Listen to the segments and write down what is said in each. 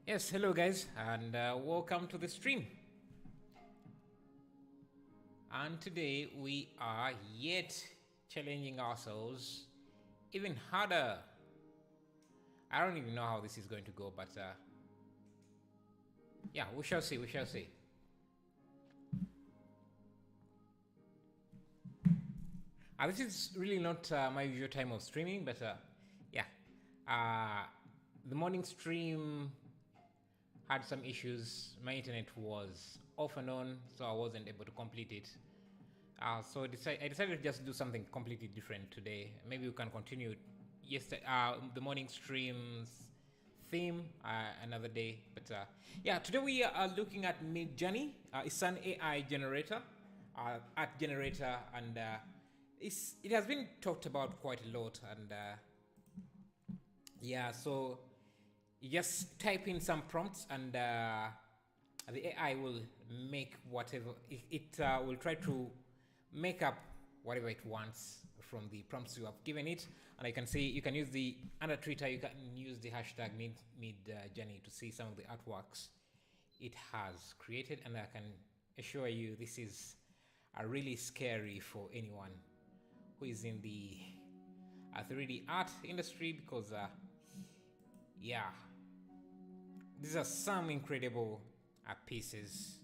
Yes, hello guys, and welcome to the stream. And today we are yet challenging ourselves even harder. I don't even know how this is going to go, but yeah, we shall see. We shall see. This is really not my usual time of streaming, but yeah, the morning stream had some issues. My internet was off and on, so I wasn't able to complete it. So I decided to just do something completely different today. Maybe we can continue yesterday, the morning streams theme another day. But yeah, today we are looking at Midjourney. It's an AI generator, art generator, and it has been talked about quite a lot. And yeah, so you just type in some prompts and the AI will make whatever it will try to make up whatever it wants from the prompts you have given it. And you can use the under Twitter, you can use the hashtag midjourney to see some of the artworks it has created. And I can assure you this is really scary for anyone who is in the 3D art industry, because yeah, these are some incredible pieces.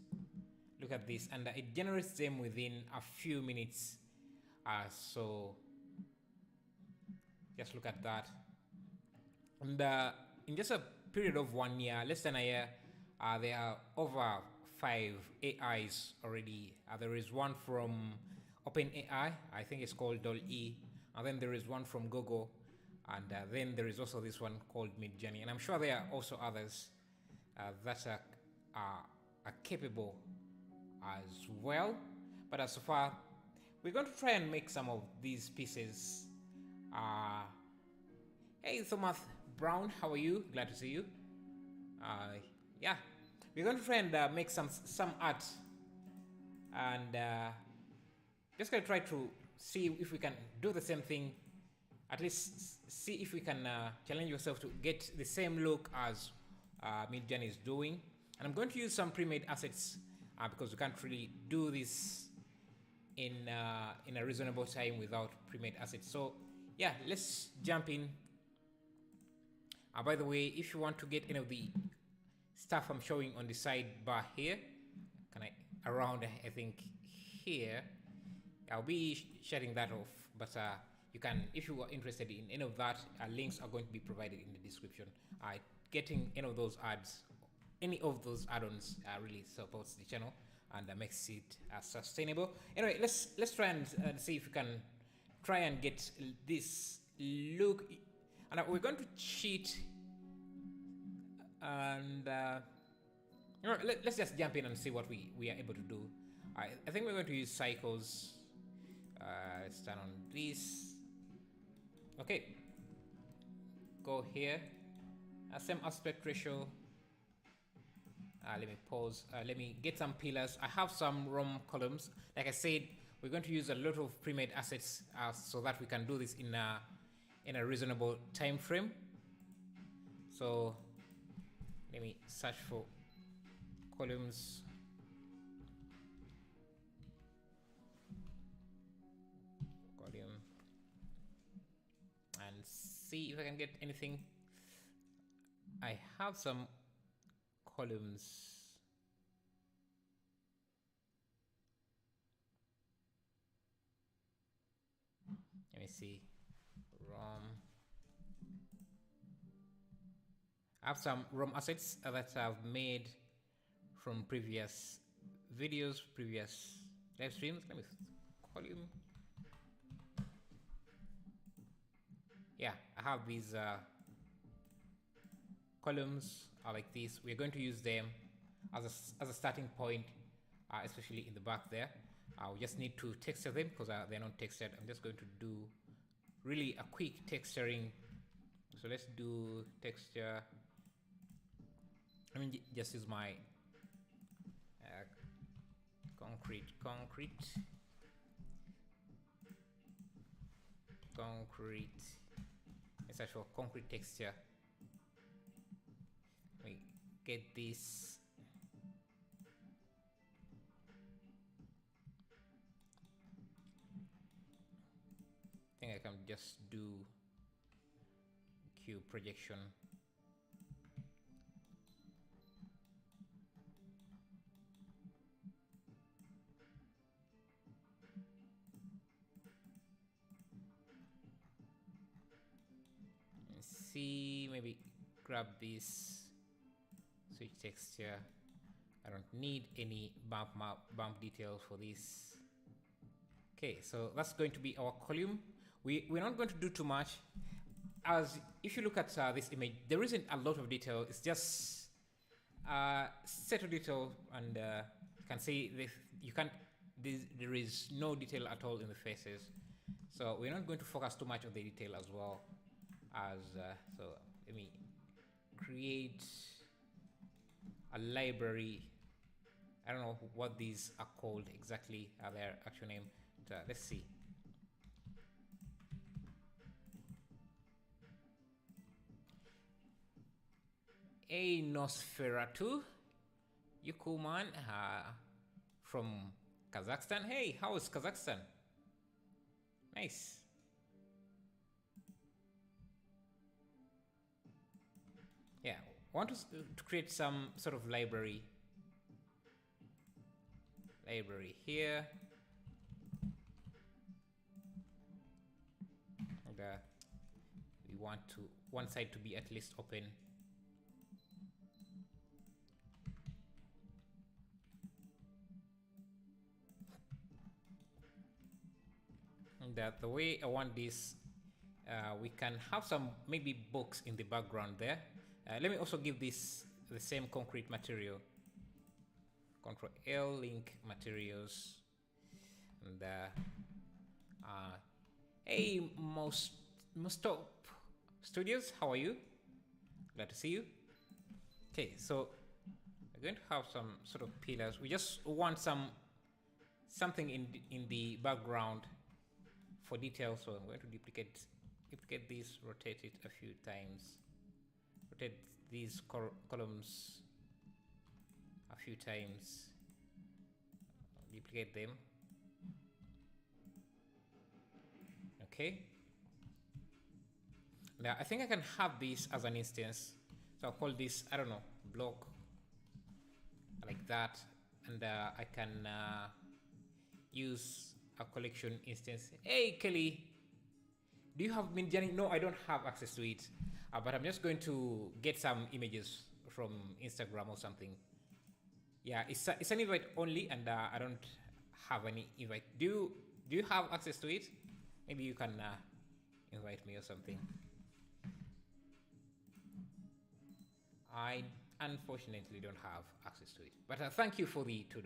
Look at this, and it generates them within a few minutes. So just look at that. And in just a period of 1 year, less than a year, there are over 5 AIs already. There is one from OpenAI, I think it's called DALL-E, and then there is one from Google, and then there is also this one called Midjourney, and I'm sure there are also others that are capable as well. But so far, we're going to try and make some of these pieces. Hey, Thomas Brown, how are you? Glad to see you. Yeah, we're going to try and make some art, and just going to try to see if we can do the same thing. At least see if we can challenge yourself to get the same look as Midjourney is doing. And I'm going to use some pre-made assets because we can't really do this in a reasonable time without pre-made assets. So yeah, let's jump in. By the way, if you want to get any of the stuff I'm showing on the sidebar here, I think here, I'll be shutting that off, but you can, if you are interested in any of that, links are going to be provided in the description. Getting any of those add-ons really supports the channel and makes it sustainable. Anyway, let's try and see if we can try and get this look. And we're going to cheat, and let's just jump in and see what we are able to do. I think we're going to use cycles. Let's turn on this. Okay, go here. Same aspect ratio. Let me pause. Let me get some pillars. I have some ROM columns. Like I said, we're going to use a lot of pre-made assets so that we can do this in a reasonable time frame. So let me search for columns. Column. And see if I can get anything. I have some columns. Let me see. ROM. I have some ROM assets that I've made from previous videos, previous live streams. Let me column. Yeah, I have these columns are like this. We're going to use them as a starting point, especially in the back there. We just need to texture them because they're not textured. I'm just going to do really a quick texturing. So let's do texture. I mean, just use my concrete. Let's search for concrete texture. Let me get this. I think I can just do cube projection. See, maybe grab this, switch texture. I don't need any bump details for this. Okay, so that's going to be our column. We're not going to do too much, as if you look at this image, there isn't a lot of detail. It's just set of detail, and you can see this. There is no detail at all in the faces. So we're not going to focus too much on the detail as well. So let me create a library. I don't know what these are called exactly, their actual name. But, let's see. Hey, Nosferatu, you cool man, from Kazakhstan. Hey, how is Kazakhstan? Nice. Yeah, I want to create some sort of library here, and we want one side to be at least open. And the way I want this, we can have some maybe books in the background there. Let me also give this the same concrete material. Control L, link materials, and hey, Mostop Studios, how are you? Glad to see you. Okay, so we're going to have some sort of pillars. We just want something in the background for detail. So I'm going to duplicate this, rotate it a few times, rotate these columns a few times, duplicate them. Okay. Now I think I can have this as an instance. So I'll call this, I don't know, block, like that, and I can use a collection instance. Hey Kelly, do you have midjourney? No, I don't have access to it, but I'm just going to get some images from Instagram or something. Yeah, it's an invite only, and I don't have any invite. Do you have access to it? Maybe you can invite me or something. I unfortunately don't have access to it, but thank you for the $2.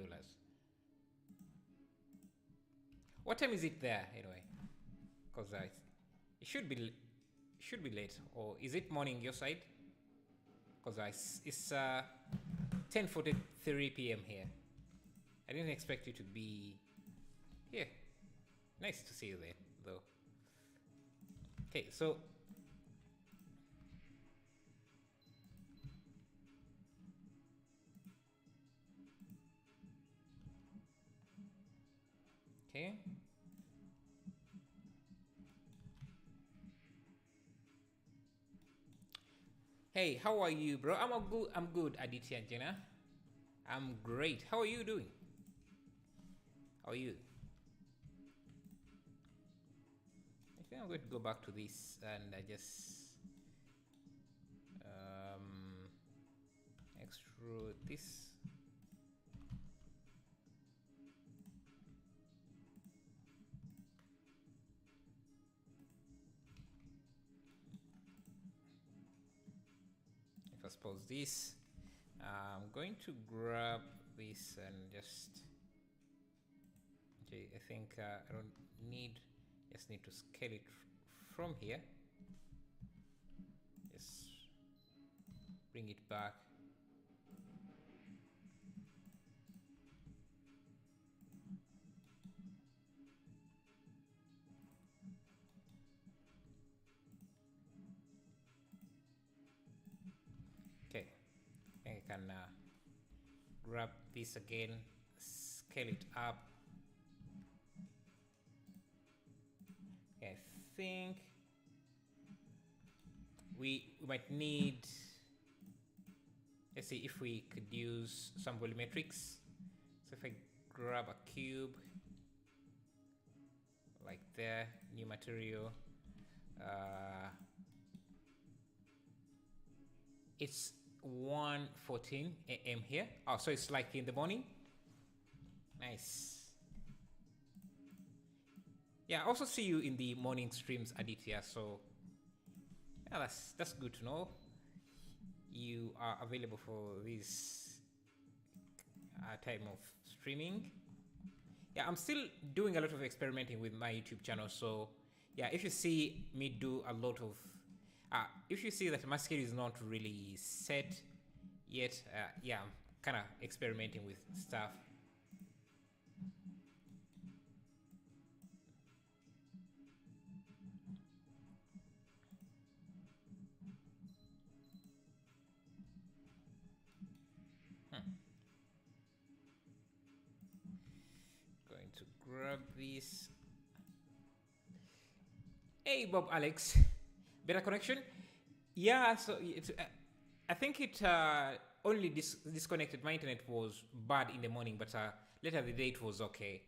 What time is it there anyway? Because it should be late, or is it morning your side? Because it's 10:43 p.m. here. I didn't expect you to be here. Nice to see you there, though. Okay, so okay. Hey, how are you, bro? I'm good, Aditya Jena. I'm great. How are you doing? How are you? I think I'm going to go back to this and I just extrude this. If I suppose this, I'm going to grab this and just, okay, I think I don't need, just need to scale it from here. Just bring it back. Okay, I can grab this again, scale it up. I think we might need, let's see if we could use some volumetrics. So if I grab a cube like there, new material, it's 1:14 a.m. here. Oh, so it's like in the morning. Nice. Yeah, I also see you in the morning streams, Aditya. So yeah, that's good to know. You are available for this time of streaming. Yeah, I'm still doing a lot of experimenting with my YouTube channel. So yeah, if you see me do a lot of, if you see that my schedule is not really set yet, yeah, I'm kind of experimenting with stuff. Going to grab this. Hey, Bob Alex. Better connection? Yeah, so I think it only disconnected. My internet was bad in the morning, but later the day it was okay.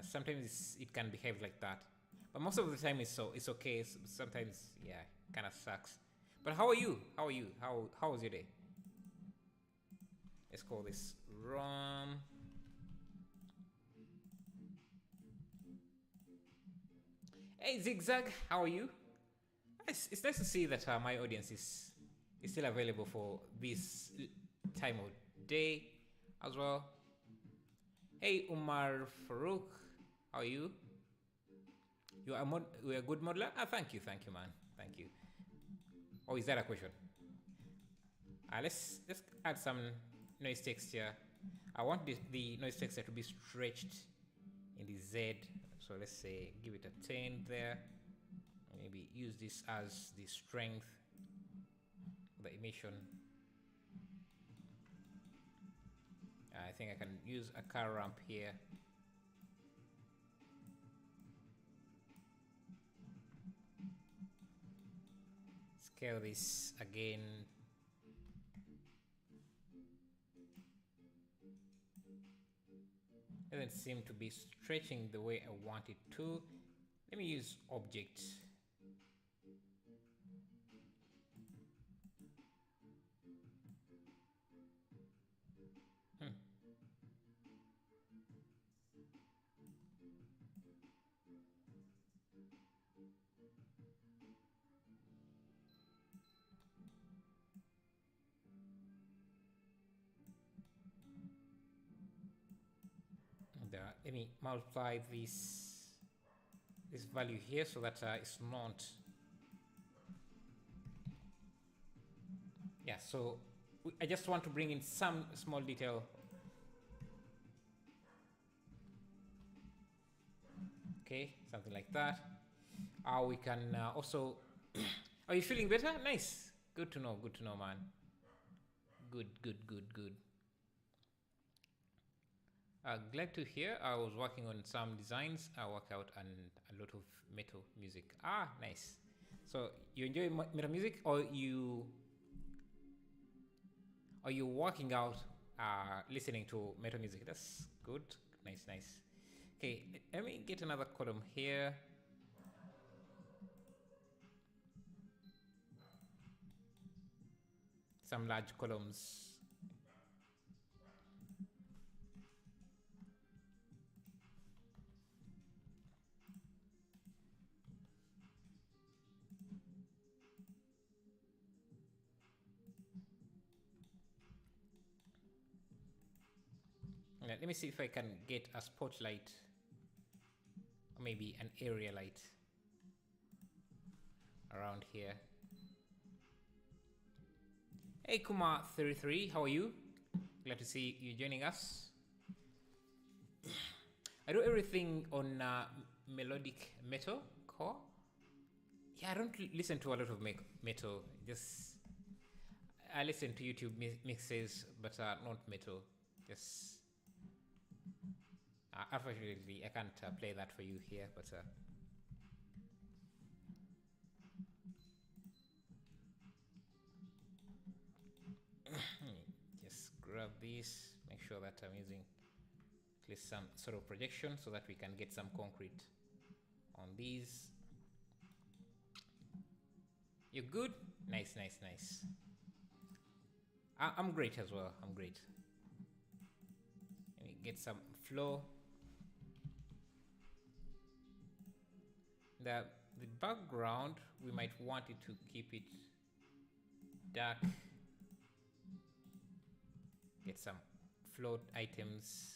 Sometimes it can behave like that, but most of the time it's okay. Sometimes, yeah, kind of sucks. But how are you? How was your day? Let's call this ROM. Hey, Zigzag, how are you? It's nice to see that my audience is still available for this time of day as well. Hey, Umar Farouk, how are you? You are a good modeler? Thank you, man. Thank you. Oh, is that a question? Let's add some noise texture. I want the noise texture to be stretched in the Z. So let's say give it a 10 there. Maybe use this as the strength, the emission. I think I can use a car ramp here. Scale this again. Doesn't seem to be stretching the way I want it to. Let me use object. Let me multiply this value here so that it's not. Yeah, so I just want to bring in some small detail. Okay, something like that. We can also. Are you feeling better? Nice. Good to know, man. Good. Glad to hear. I was working on some designs. I work out and a lot of metal music. Nice. So you enjoy metal music, or you working out listening to metal music? That's good. Nice. Okay, let me get another column here. Some large columns. Let me see if I can get a spotlight, or maybe an area light around here. Hey, Kuma33, how are you? Glad to see you joining us. I do everything on melodic metal core. Yeah, I don't listen to a lot of metal. Just I listen to YouTube mixes, but not metal. Yes. Unfortunately, I can't play that for you here, but just grab this, make sure that I'm using at least some sort of projection so that we can get some concrete on these. You're good? Nice, nice, nice. I'm great as well. I'm great. Let me get some flow. The background, we might want it to keep it dark. Get some float items.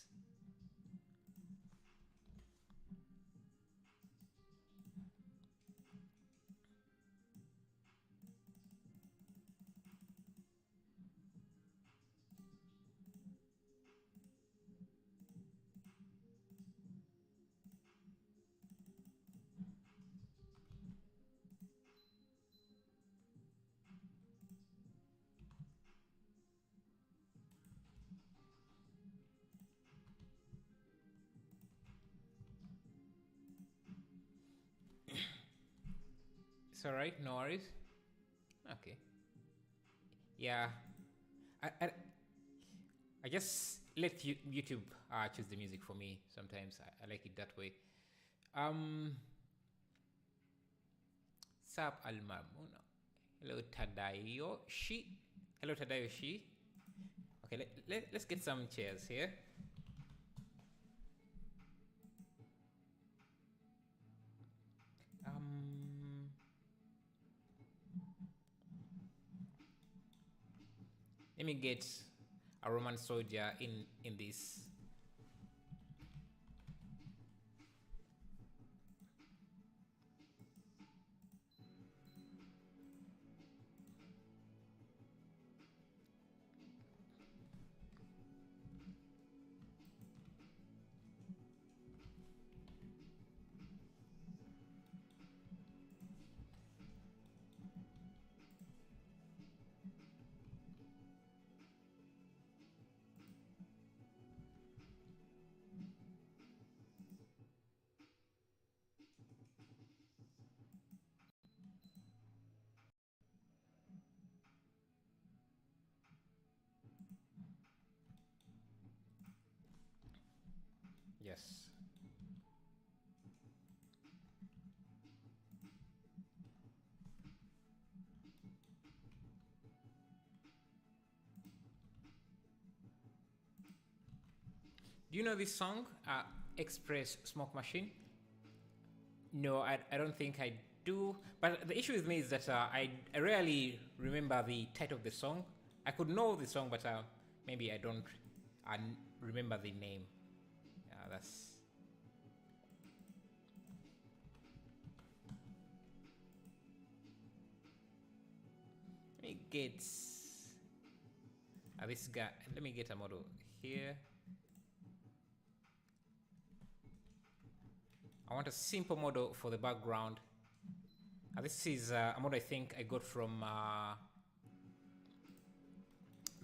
It's all right, no worries. Okay. Yeah, I just let YouTube choose the music for me. Sometimes I like it that way. Sap Almamuno. Hello Tadayoshi. Hello Tadayoshi. Okay, let's get some chairs here. Let me get a Roman soldier in this. Yes. Do you know this song, Express Smoke Machine? No, I don't think I do. But the issue with me is that I rarely remember the title of the song. I could know the song, but maybe I don't remember the name. That's... Let me get this guy. Let me get a model here. I want a simple model for the background. This is a model I think I got from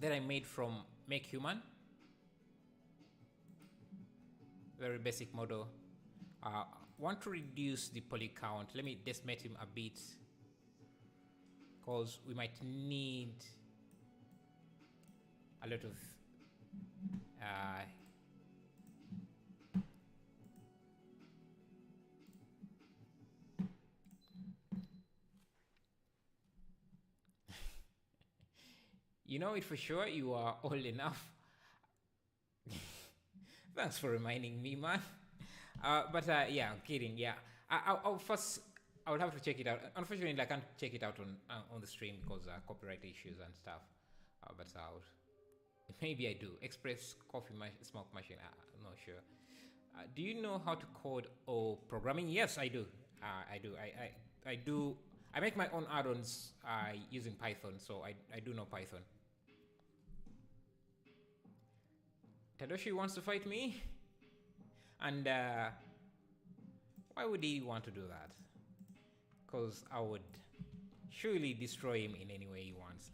that I made from Make Human. Very basic model. Want to reduce the poly count. Let me decimate him a bit, because we might need a lot of you know it for sure, you are old enough. Thanks for reminding me, man. But yeah, I'm kidding. Yeah, I'll first. I will have to check it out. Unfortunately, I can't check it out on the stream because copyright issues and stuff. But maybe I do. Express coffee smoke machine. I'm not sure. Do you know how to code or programming? Yes, I do. I do. I do. I make my own add-ons using Python, so I do know Python. Tadoshi wants to fight me, and why would he want to do that? Because I would surely destroy him in any way he wants.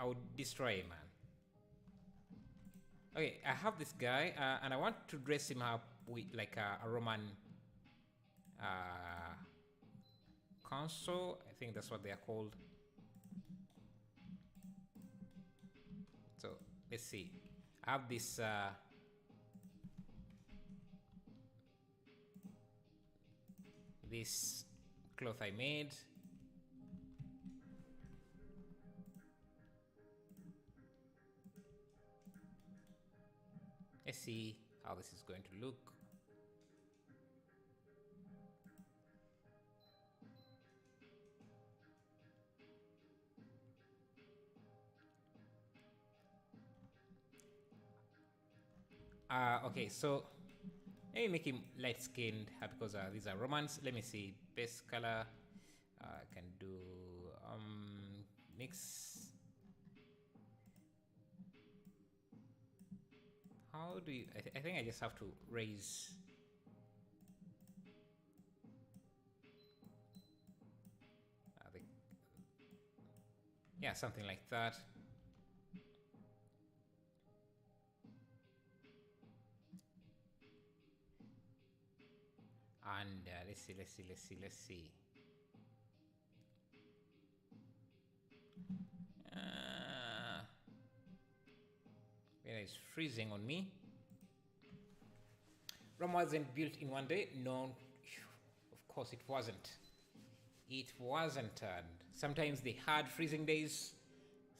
I would destroy him, man. Okay, I have this guy, and I want to dress him up with like a Roman console. I think that's what they are called. So let's see. I have this this cloth I made. Let's see how this is going to look. Okay, so let me make him light skinned because these are Romans. Let me see. Base color. I can do mix. How do you? I think I just have to raise. Yeah, something like that. And let's see. It's freezing on me. Rome wasn't built in one day. No, of course it wasn't. It wasn't. Sometimes they had freezing days.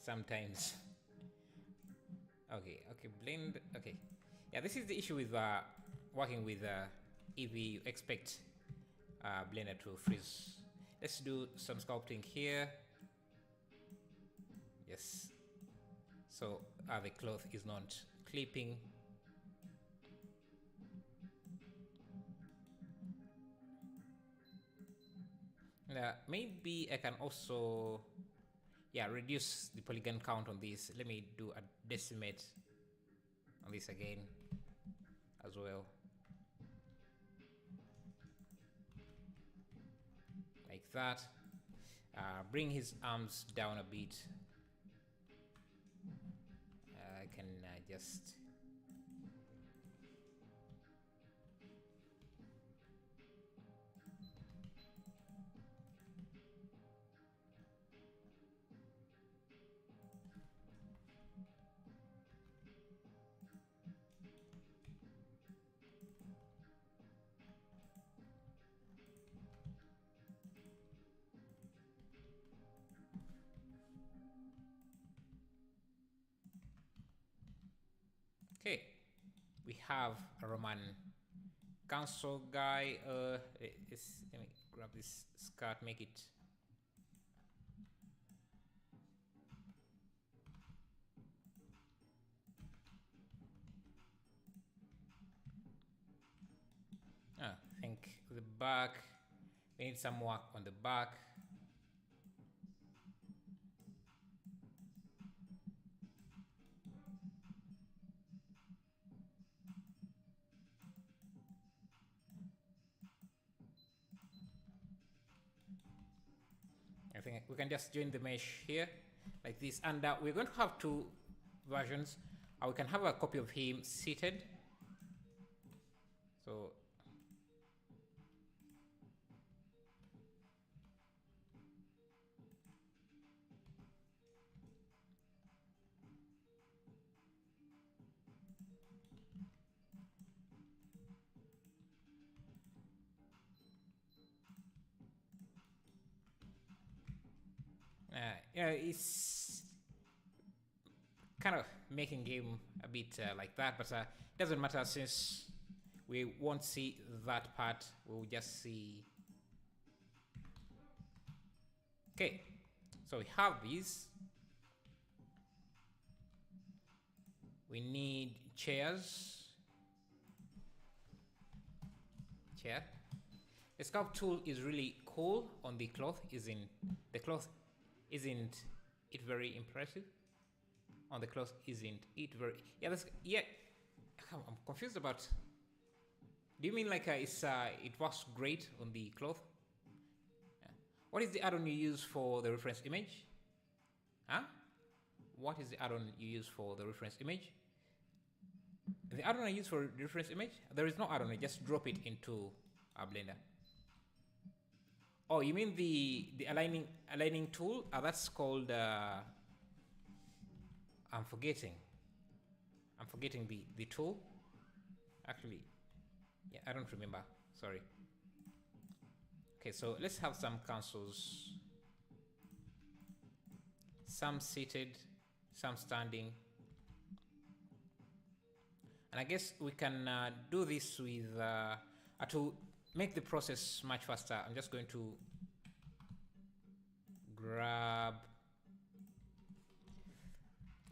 Sometimes. Okay, blend. Okay. Yeah, this is the issue with working with Eevee. You expect Blender to freeze. Let's do some sculpting here. Yes. So the cloth is not clipping. Maybe I can also, reduce the polygon count on this. Let me do a decimate on this again as well. Like that. Bring his arms down a bit. I can just... Okay, we have a Roman council guy. Let me grab this skirt, make it. I think the back, we need some work on the back. I think we can just join the mesh here like this, and we're going to have two versions. We can have a copy of him seated. So it's kind of making him a bit like that, but it doesn't matter since we won't see that part. We'll just see. Okay, so we have these. We need chairs. Chair. The sculpt tool is really cool on the cloth. Isn't it very impressive? On the cloth, isn't it very? Yeah. I'm confused about. Do you mean like it works great on the cloth? Yeah. What is the add-on you use for the reference image? Huh? What is the add-on you use for the reference image? The add-on I use for the reference image? There is no add-on. I just drop it into Blender. Oh, you mean the aligning tool? That's called. I'm forgetting the tool. Actually, yeah, I don't remember. Sorry. Okay, so let's have some consoles. Some seated, some standing. And I guess we can do this with, to make the process much faster, I'm just going to grab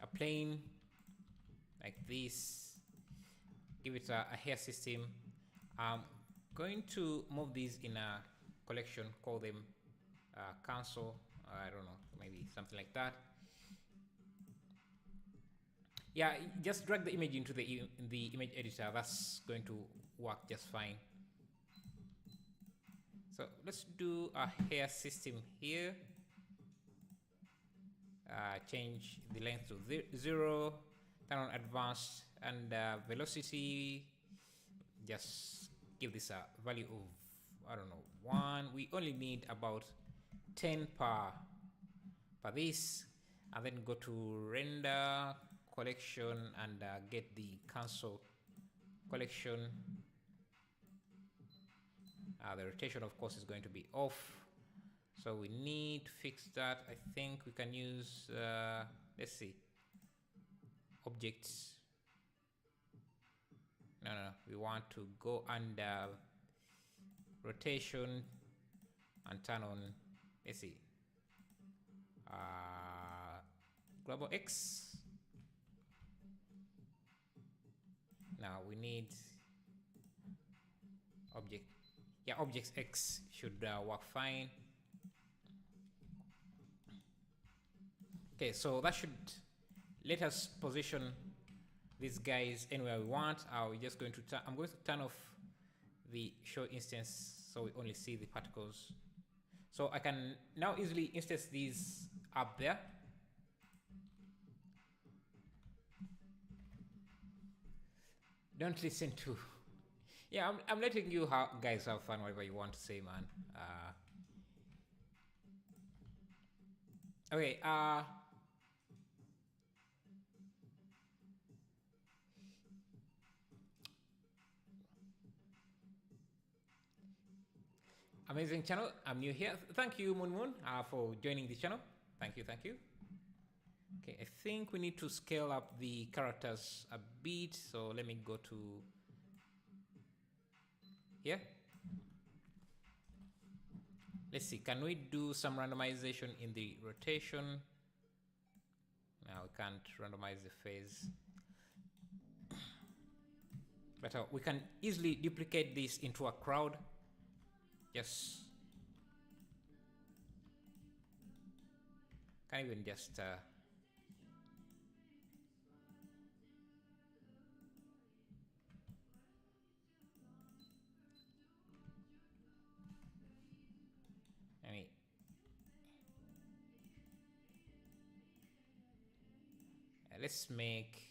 a plane like this, give it a hair system. I'm going to move these in a collection, call them console, I don't know, maybe something like that. Yeah, just drag the image into the image editor. That's going to work just fine. So let's do a hair system here. Change the length to 0, turn on advanced, and velocity. Just give this a value of, I don't know, 1. We only need about 10 per this, and then go to render collection and get the console collection. The rotation, of course, is going to be off, so we need to fix that. I think we can use let's see, objects. No, we want to go under rotation and turn on, let's see, global X. Now we need object. Yeah, objects X should work fine. Okay, so that should let us position these guys anywhere we want. We're just going to I'm going to turn off the show instance so we only see the particles. So I can now easily instance these up there. Don't listen to. Yeah, I'm letting you guys have fun, whatever you want to say, man. Okay. Amazing channel. I'm new here. Thank you, Moon, for joining the channel. Thank you. Okay, I think we need to scale up the characters a bit. So let me go to here. Let's see, can we do some randomization in the rotation? No, we can't randomize the phase. But we can easily duplicate this into a crowd. Yes. Can even just let's make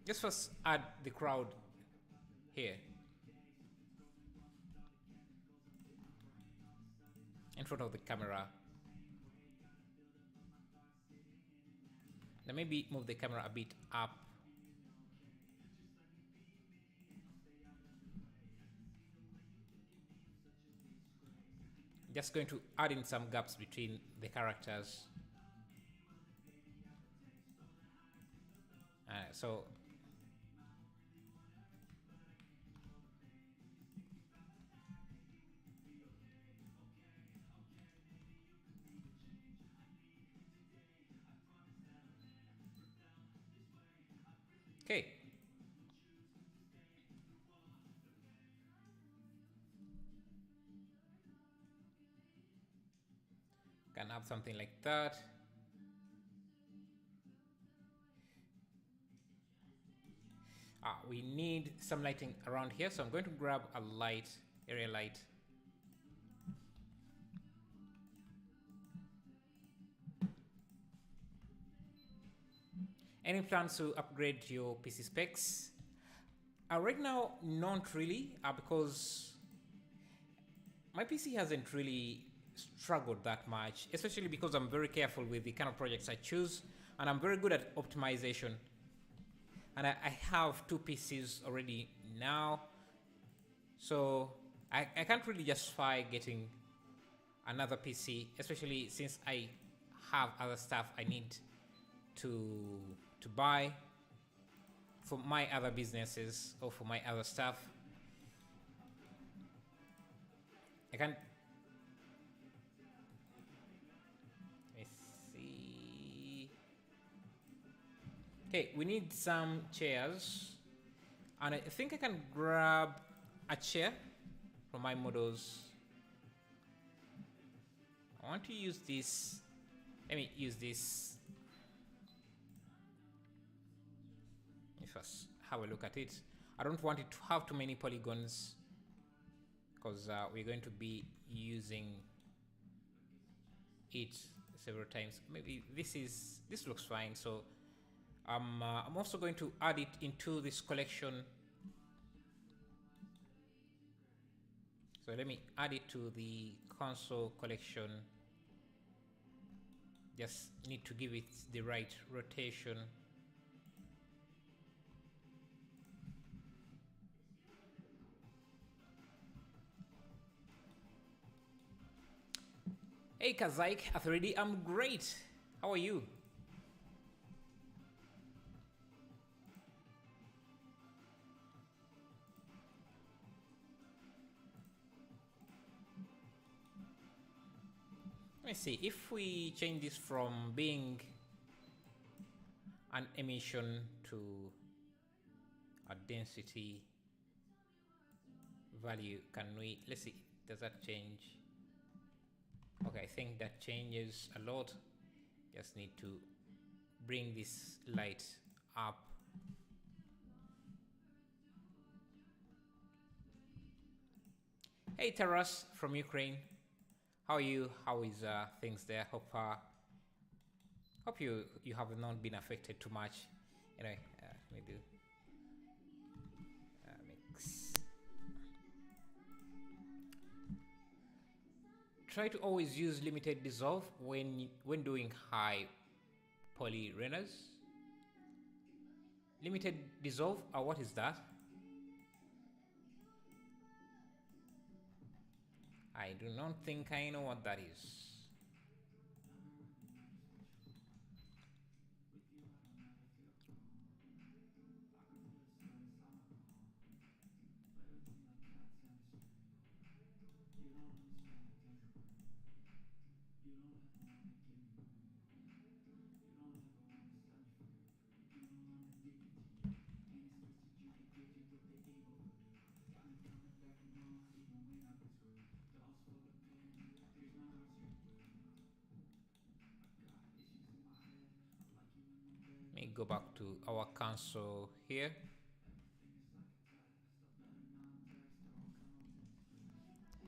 just first add the crowd here in front of the camera. Then maybe move the camera a bit up. Just going to add in some gaps between the characters. So okay. Can have something like that. we need some lighting around here, so I'm going to grab a light, area light. Any plans to upgrade your PC specs? Right now, not really, because my PC hasn't really struggled that much, especially because I'm very careful with the kind of projects I choose, and I'm very good at optimization. And I have 2 PCs already now, so I can't really justify getting another PC, especially since I have other stuff I need to buy for my other businesses or for my other stuff. I can't. Let's see. Okay, we need some chairs, and I think I can grab a chair from my models. I want to use this. Let me use this. Let's have a look at it. I don't want it to have too many polygons, because we're going to be using it several times. Maybe this looks fine. So I'm also going to add it into this collection. So let me add it to the console collection. Just need to give it the right rotation. Hey Kazaik, Athridi, I'm great. How are you? Let me see, if we change this from being an emission to a density value, can we, let's see, does that change? Okay, I think that changes a lot. Just need to bring this light up. Hey Taras from Ukraine, how are you? How is things there? Hope you have not been affected too much. Anyway, let me do mix. Try to always use limited dissolve when doing high poly renders. Limited dissolve, what is that? I do not think I know what that is. Let me go back to our console here.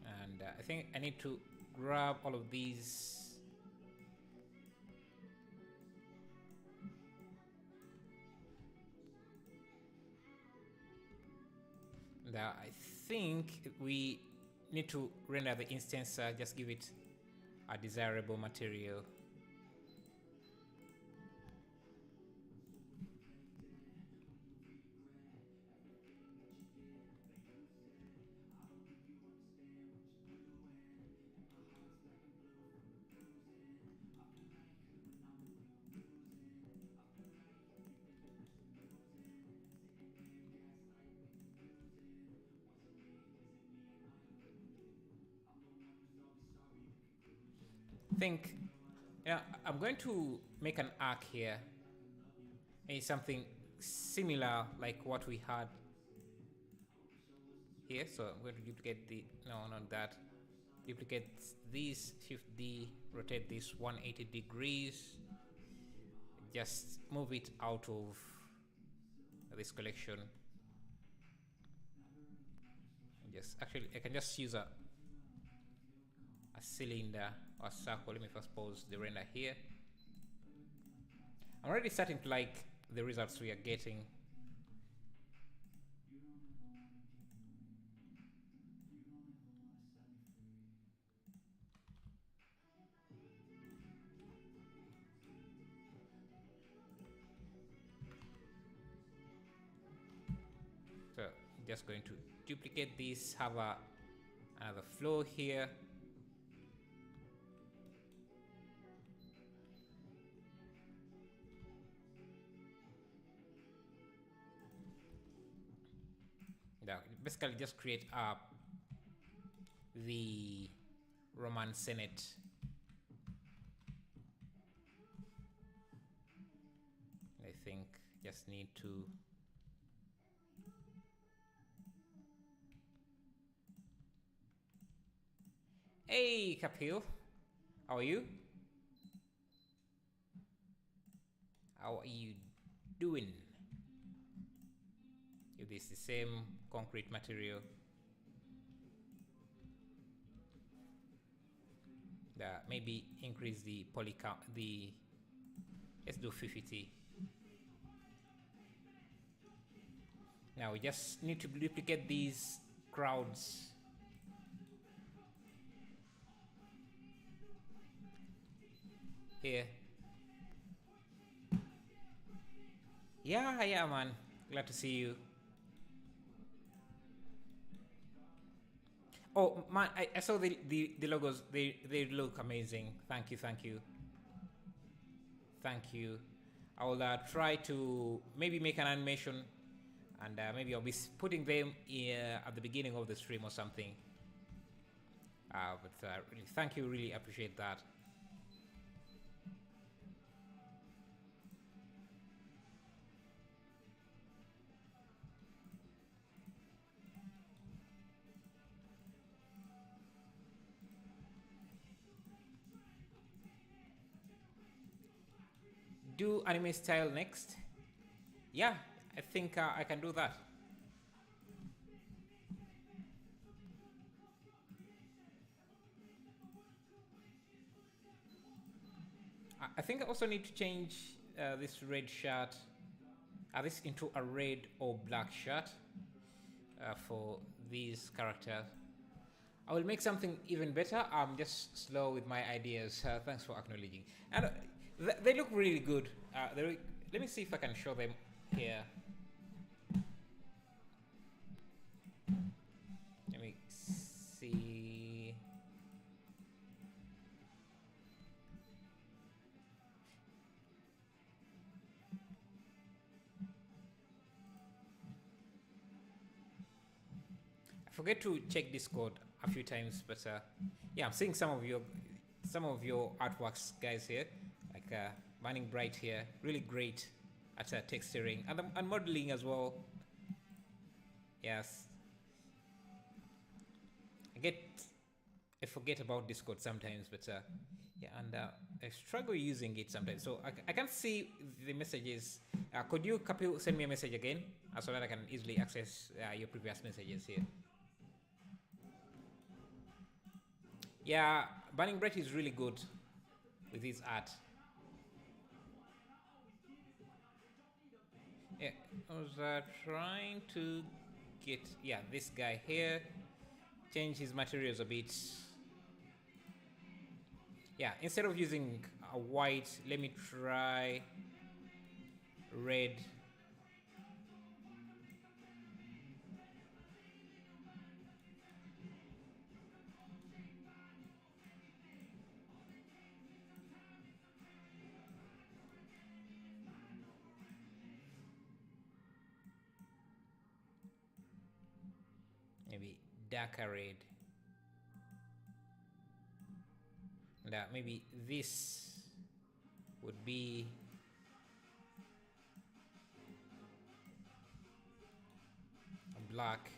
And I think I need to grab all of these. And I think we need to render the instance, just give it a desirable material. Think, yeah, I'm going to make an arc here. Maybe something similar like what we had here. So I'm going to duplicate not that. Duplicate this, Shift D, rotate this 180 degrees. Just move it out of this collection. Just actually, I can just use a cylinder or a circle. Let me first pause the render here. I'm already starting to like the results we are getting. So just going to duplicate this, have another flow here. Now, basically just create the Roman Senate. I think just need to Hey Kapil, how are you? How are you doing? If this is the same concrete material, maybe increase the poly count. Let's do 50. Now we just need to duplicate these crowds. Here. Yeah, man. Glad to see you. Oh man, I saw the logos. They look amazing. Thank you. I will try to maybe make an animation, and maybe I'll be putting them at the beginning of the stream or something. But really, thank you. Really appreciate that. Do anime style next? Yeah, I think I can do that. I think I also need to change this red shirt, this into a red or black shirt for these characters. I will make something even better. I'm just slow with my ideas. Thanks for acknowledging. And they look really good. Let me see if I can show them here. Let me see. I forget to check Discord a few times, but yeah, I'm seeing some of your artworks, guys, here, like Burning Bright here, really great at texturing and modeling as well. Yes, I forget about Discord sometimes, but yeah, and I struggle using it sometimes, so I can't see the messages. Could you send me a message again so that I can easily access your previous messages here? Yeah, Burning Bright is really good with his art. Yeah, I was trying to get, this guy here, change his materials a bit. Yeah, instead of using a white, let me try red. Maybe darker red. And maybe this would be a black.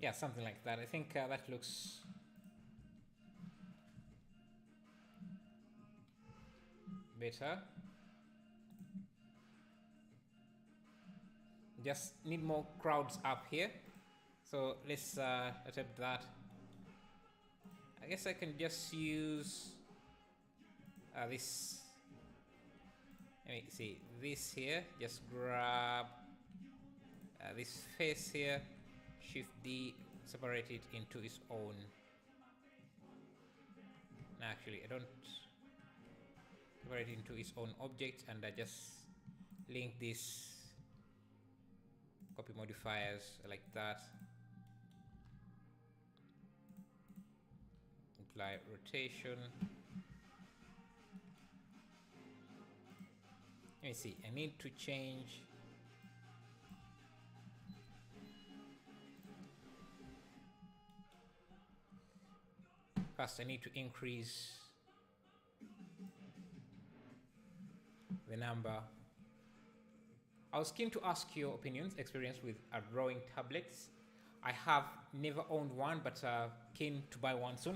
Yeah, something like that. I think that looks better. Just need more crowds up here. So let's attempt that. I guess I can just use this. Let me see this here. Just grab this face here. Shift D, separate it into its own. No, actually, I don't separate it into its own object, and I just link this copy modifiers like that. Apply rotation. Let me see. I need to change. First, I need to increase the number. I was keen to ask your opinions, experience with drawing tablets. I have never owned one, but keen to buy one soon.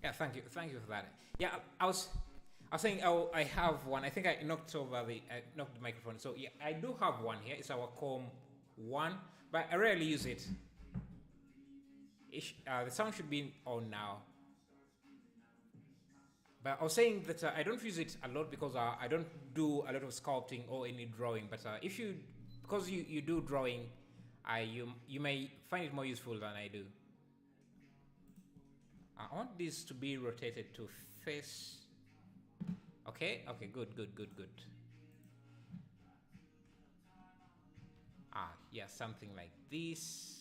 Yeah, thank you for that. Yeah, I was saying, oh, I have one. I think I knocked knocked the microphone. So yeah, I do have one here. It's our Com one, but I rarely use it. The sound should be on now. But I was saying that I don't use it a lot because I don't do a lot of sculpting or any drawing. But if you, because you do drawing, you may find it more useful than I do. I want this to be rotated to face. Okay, okay, good. Yeah, something like this.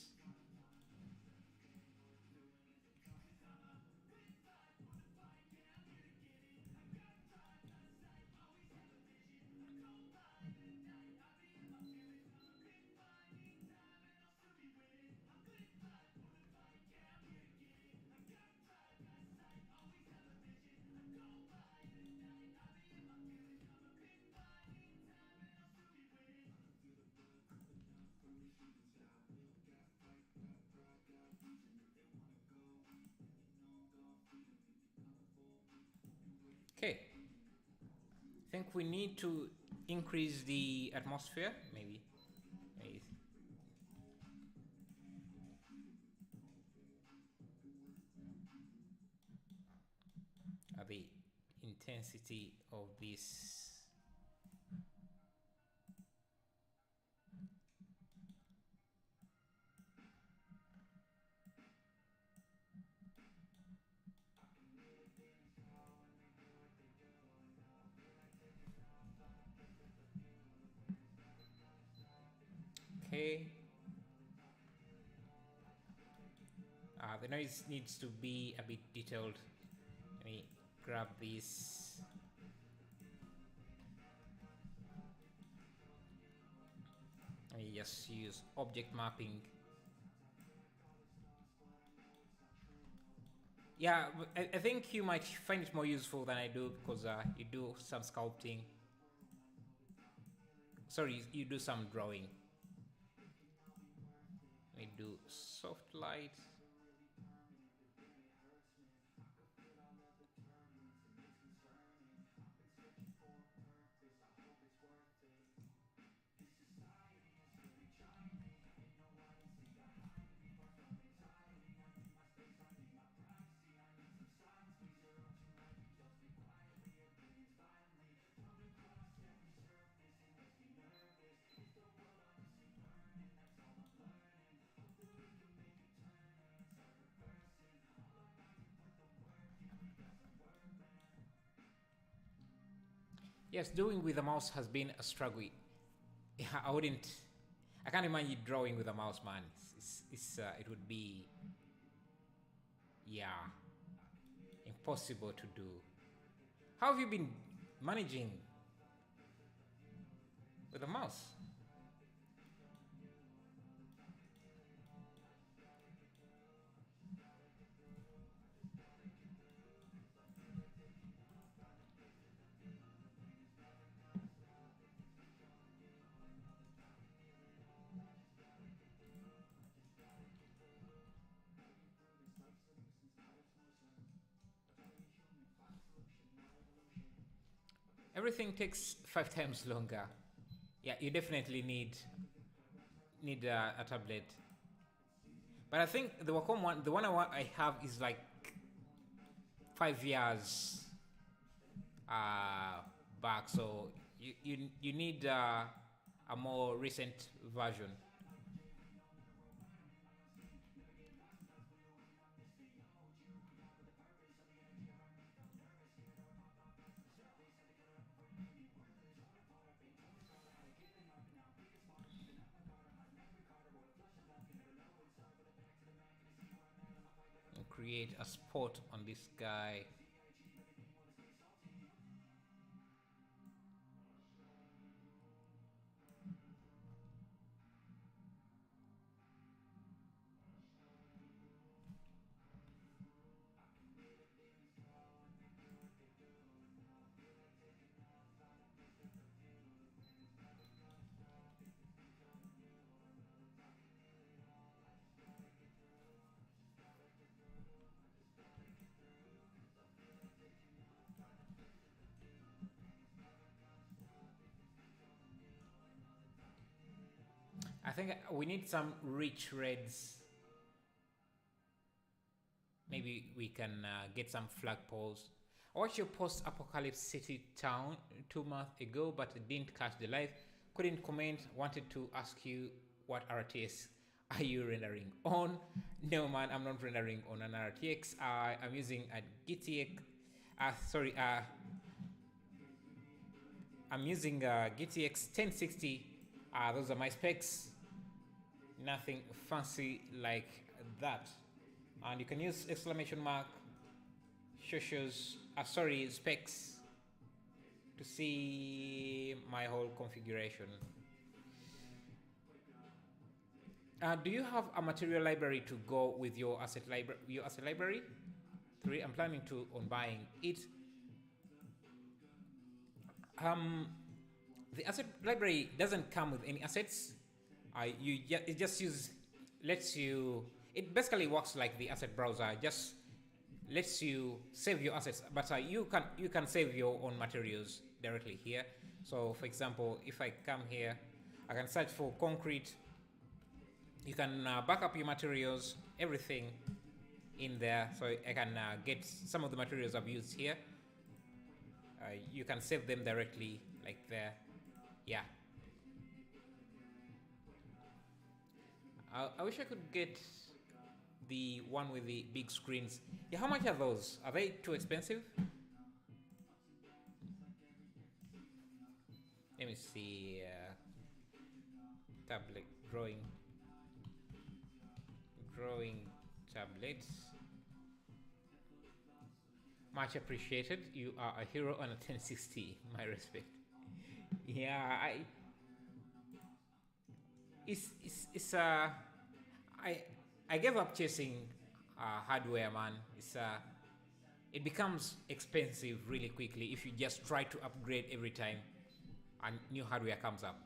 Okay, I think we need to increase the atmosphere, maybe. Maybe. The intensity of this. Okay. The noise needs to be a bit detailed. Let me grab this. Let me just use object mapping. Yeah, I think you might find it more useful than I do because you do some sculpting. Sorry, you do some drawing. We do soft light. Yes, doing with a mouse has been a struggle. Yeah, I can't imagine drawing with a mouse, man. It would be, yeah, impossible to do. How have you been managing with a mouse? Everything takes 5 times longer. Yeah, you definitely need a tablet. But I think the Wacom one, the one I have is like 5 years back. So you need a more recent version. And create a spot on this guy. I think we need some rich reds. Maybe we can get some flagpoles. I watched your post-apocalypse city town 2 months ago, but didn't catch the live. Couldn't comment. Wanted to ask you what RTX are you rendering on? No, man, I'm not rendering on an RTX. I'm using a GTX. I'm using a GTX 1060. Those are my specs. Nothing fancy like that. And you can use exclamation mark specs to see my whole configuration. Do you have a material library to go with your asset library? 3. I'm planning to on buying it. The asset library doesn't come with any assets. It just lets you. It basically works like the asset browser. Just lets you save your assets, but you can save your own materials directly here. So, for example, if I come here, I can search for concrete. You can back up your materials, everything in there. So I can get some of the materials I've used here. You can save them directly, like there. Yeah. I wish I could get the one with the big screens. Yeah, how much are those? Are they too expensive? Let me see. Tablet drawing tablets. Much appreciated. You are a hero on a 1060. My respect. Yeah, I gave up chasing hardware, man. It becomes expensive really quickly if you just try to upgrade every time and new hardware comes up.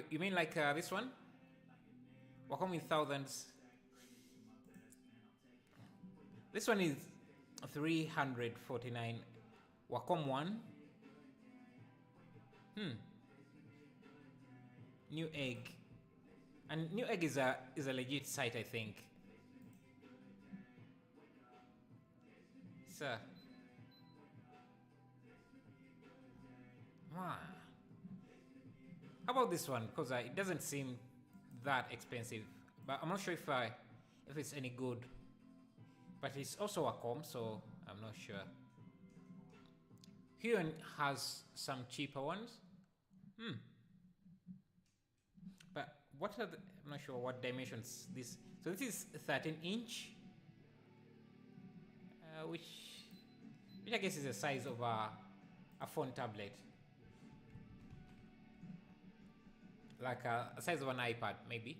You mean like this one? Wacom in thousands. This one is 349. Wacom one. New Egg. And New Egg is a legit site, I think. So, how about this one? Because it doesn't seem that expensive, but I'm not sure if it's any good. But it's also Wacom, so I'm not sure. Huon has some cheaper ones. But what are the, I'm not sure what dimensions this. So this is 13-inch, which I guess is the size of a phone tablet, like a size of an iPad maybe.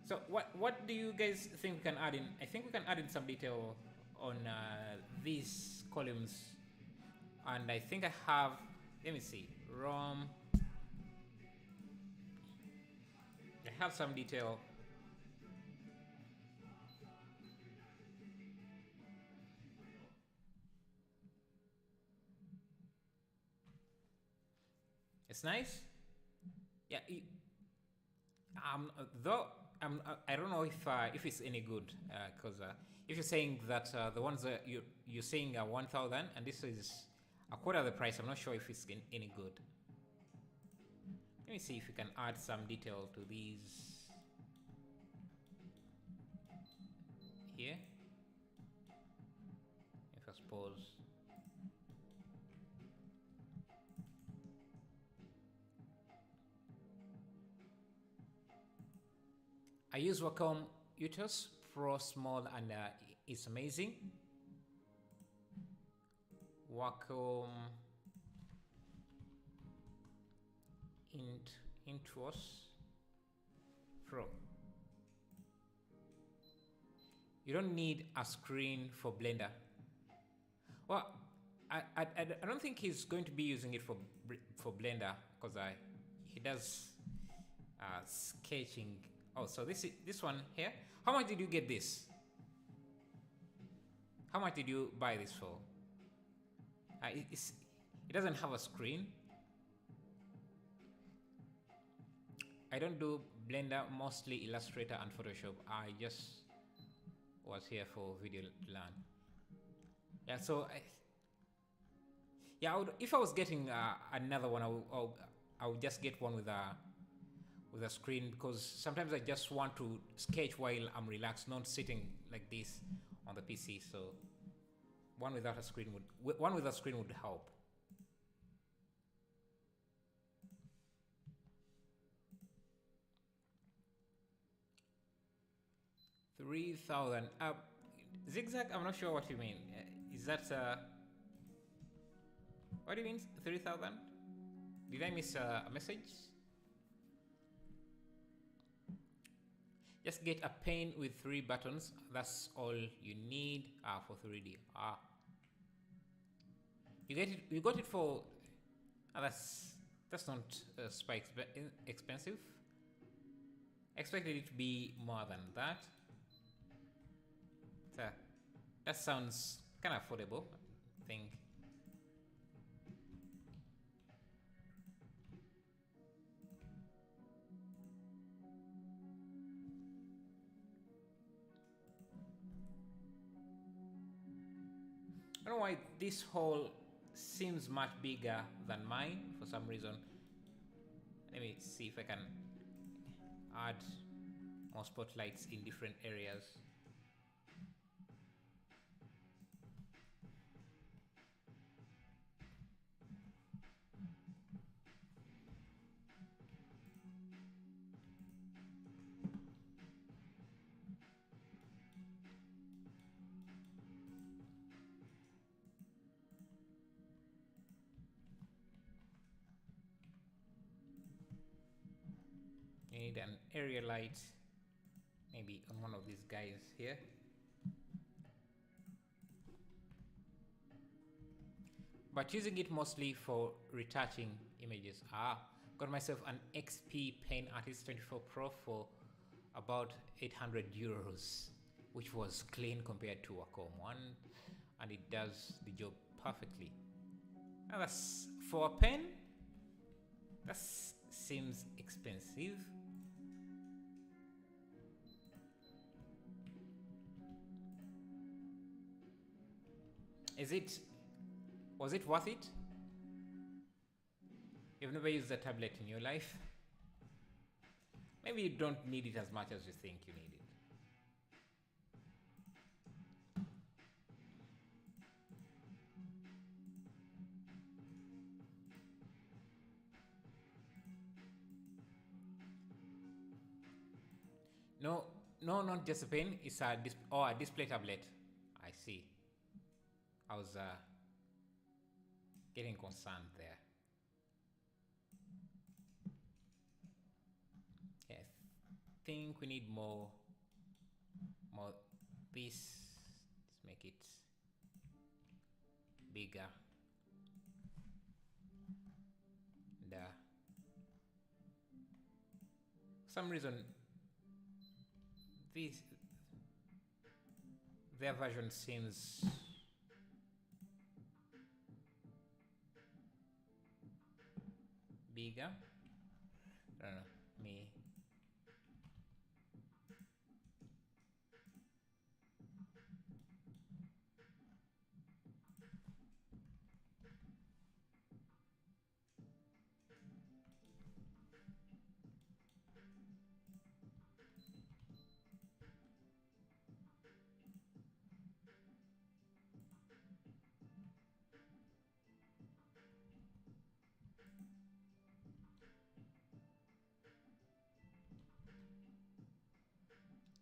So what do you guys think we can add in? I think we can add in some detail on these columns, and I think I have, let me see, ROM. I have some detail. It's nice. Yeah. Though I don't know if it's any good, because if you're saying that the ones that you're saying are 1,000 and this is a quarter of the price, I'm not sure if it's any good. Let me see if we can add some detail to these here. If I suppose. I use Wacom UTOS Pro Small and it's amazing. Wacom UTOS Pro. You don't need a screen for Blender. Well, I don't think he's going to be using it for Blender, because he does sketching. Oh, so this one here. How much did you get this? How much did you buy this for? It doesn't have a screen. I don't do Blender, mostly Illustrator and Photoshop. I just was here for video learn. Yeah, so if I was getting another one, I would just get one with a screen, because sometimes I just want to sketch while I'm relaxed, not sitting like this on the PC. So one without a screen would help. $3,000 zigzag. I'm not sure what you mean. Is that what do you mean 3,000? Did I miss a message? Just get a pane with 3 buttons. That's all you need for 3D. You got it for. That's not super expensive. Expected it to be more than that. So that sounds kind of affordable, I think. I don't know why this hole seems much bigger than mine for some reason. Let me see if I can add more spotlights in different areas. Need an area light, maybe on one of these guys here. But using it mostly for retouching images. Got myself an XP Paint Artist 24 Pro for about 800 euros, which was clean compared to Wacom one, and it does the job perfectly. Now that's for a pen. That seems expensive. Was it worth it? You've never used a tablet in your life? Maybe you don't need it as much as you think you need it. No, not just a pen. It's a a display tablet. I see. I was getting concerned there. Yeah, I think we need more this. Let's make it bigger. And for some reason their version seems bigger. I don't know, me.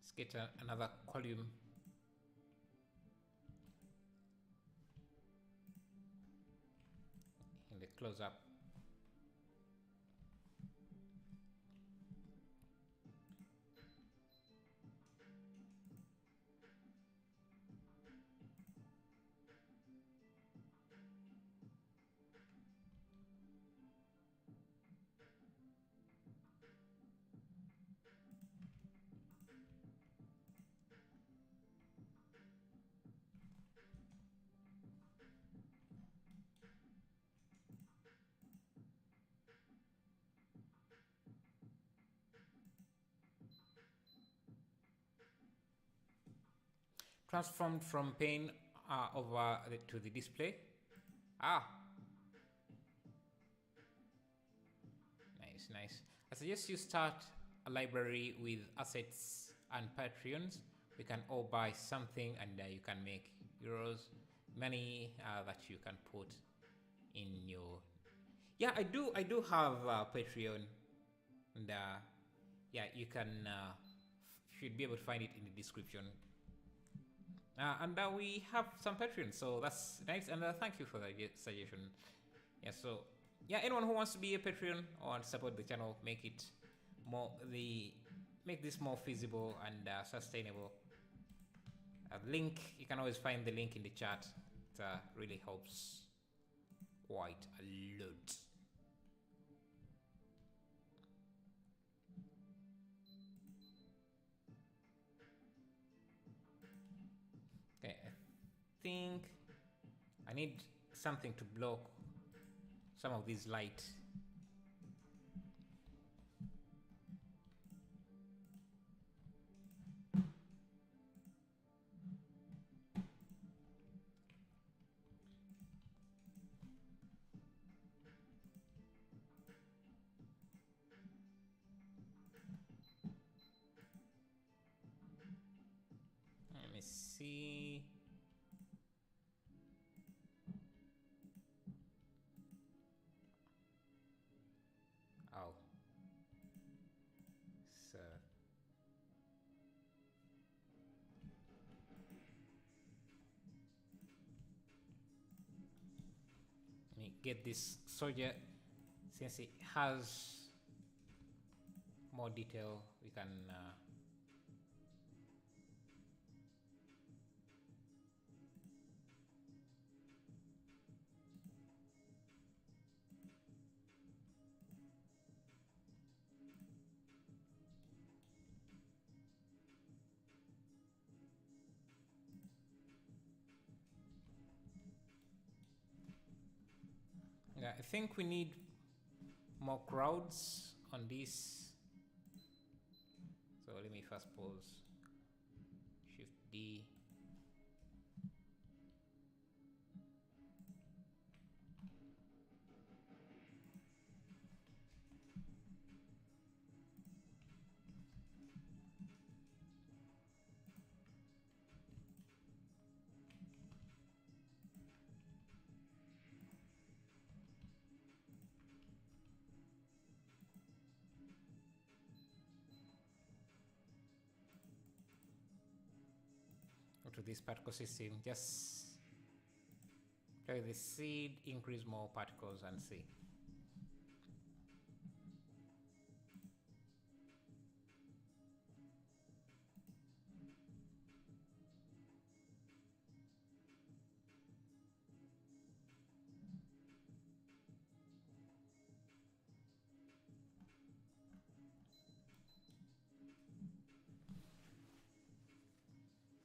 Let's get another column. In the close-up. Transformed from pane over to the display. Nice. I suggest you start a library with assets and Patreons. We can all buy something, and you can make euros, money that you can put in your. Yeah, I do have Patreon, and yeah, you can should be able to find it in the description. And we have some Patreons, so that's nice. And thank you for the suggestion. Yeah, so yeah, anyone who wants to be a Patreon or support the channel, make this more feasible and sustainable. Link, you can always find the link in the chat. It really helps quite a lot. Okay, I think I need something to block some of these light. Let me see. Oh. So let me get this soldier. Since it has more detail, we can yeah, I think we need more crowds on this. So let me first pause. Shift D. go to this particle system, just play the seed, increase more particles and see.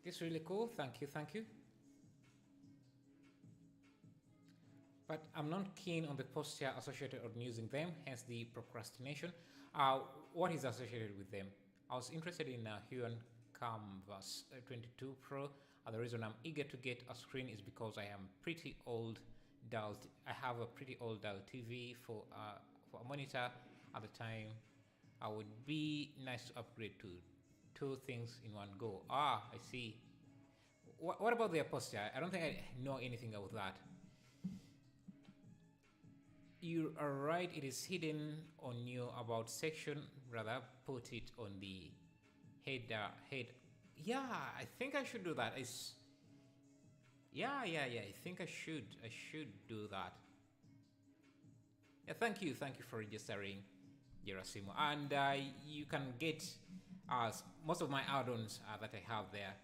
This is really cool. Thank you, thank you. But I'm not keen on the posture associated with using them, hence the procrastination. What is associated with them? I was interested in Huron Canvas 22 Pro. The reason I'm eager to get a screen is because I am pretty old. I have a pretty old TV for a monitor at the time. I would be nice to upgrade to 2 things in one go. I see. What about their posture? I don't think I know anything about that. You are right, it is hidden on your about section. Rather, put it on the head. Yeah, I think I should do that. Yeah. I think I should do that. Yeah, thank you for registering, Gerasimo. And you can get most of my add-ons that I have there.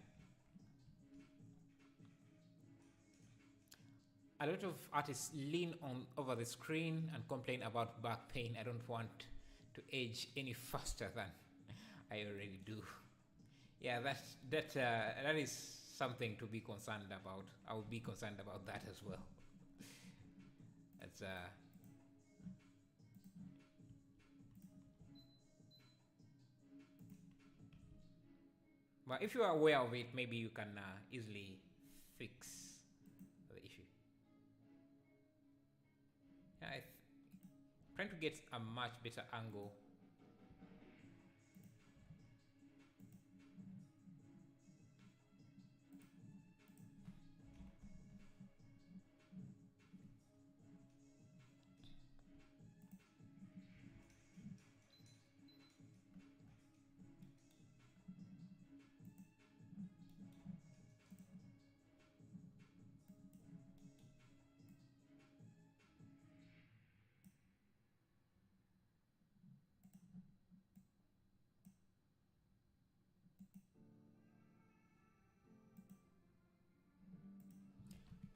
A lot of artists lean on over the screen and complain about back pain. I don't want to age any faster than I already do. Yeah, that is something to be concerned about. I will be concerned about that as well. It's but if you are aware of it, maybe you can easily fix the issue. Yeah, trying to get a much better angle.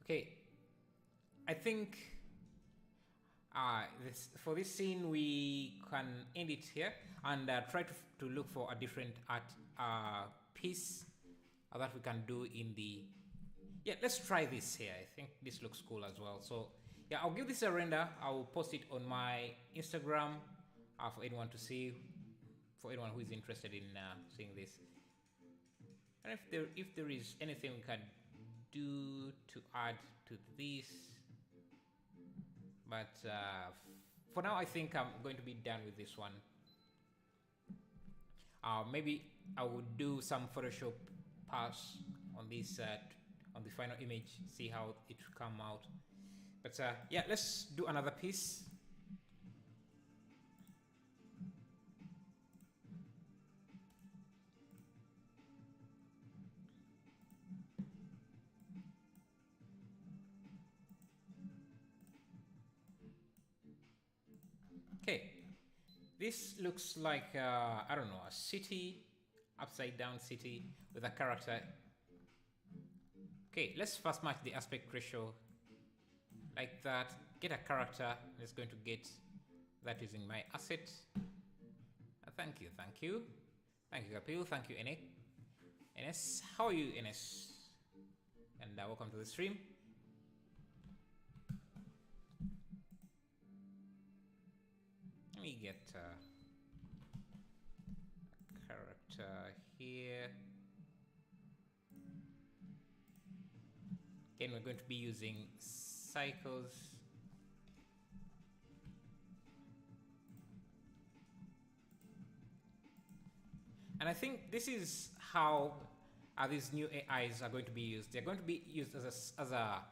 Okay, I think for this scene we can end it here and try to look for a different art piece that we can do in the. Yeah, let's try this here. I think this looks cool as well. So yeah, I'll give this a render. I'll post it on my Instagram for anyone to see, for anyone who is interested in seeing this. And if there is anything we can do to add to this, but for now I think I'm going to be done with this one. Maybe I would do some Photoshop pass on this on the final image, see how it will come out. But yeah, let's do another piece. Okay, this looks like I don't know, a city, upside down city with a character. Okay, let's first match the aspect ratio like that. Get a character. Let's going to get that using my asset. Thank you, Kapil. Thank you, NS. How are you, NS? And welcome to the stream. Let me get a character here. Again, we're going to be using cycles. And I think this is how these new AIs are going to be used. They're going to be used as a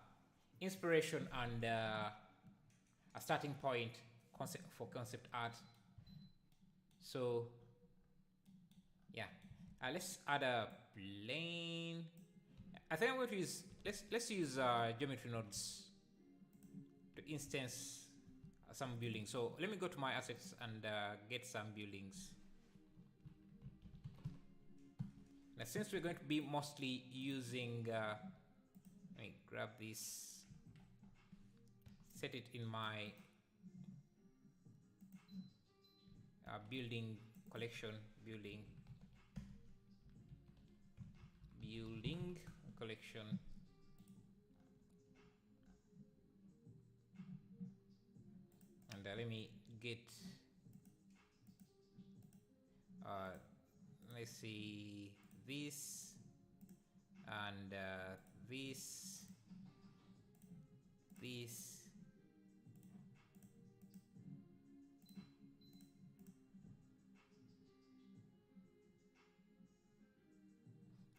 inspiration and a starting point for concept art. So yeah, let's add a plane. I think I'm going to use, let's use geometry nodes to instance some buildings. So let me go to my assets and get some buildings. Now, since we're going to be mostly using, let me grab this, set it in my building collection, building collection. And let me get, let's see, this and this.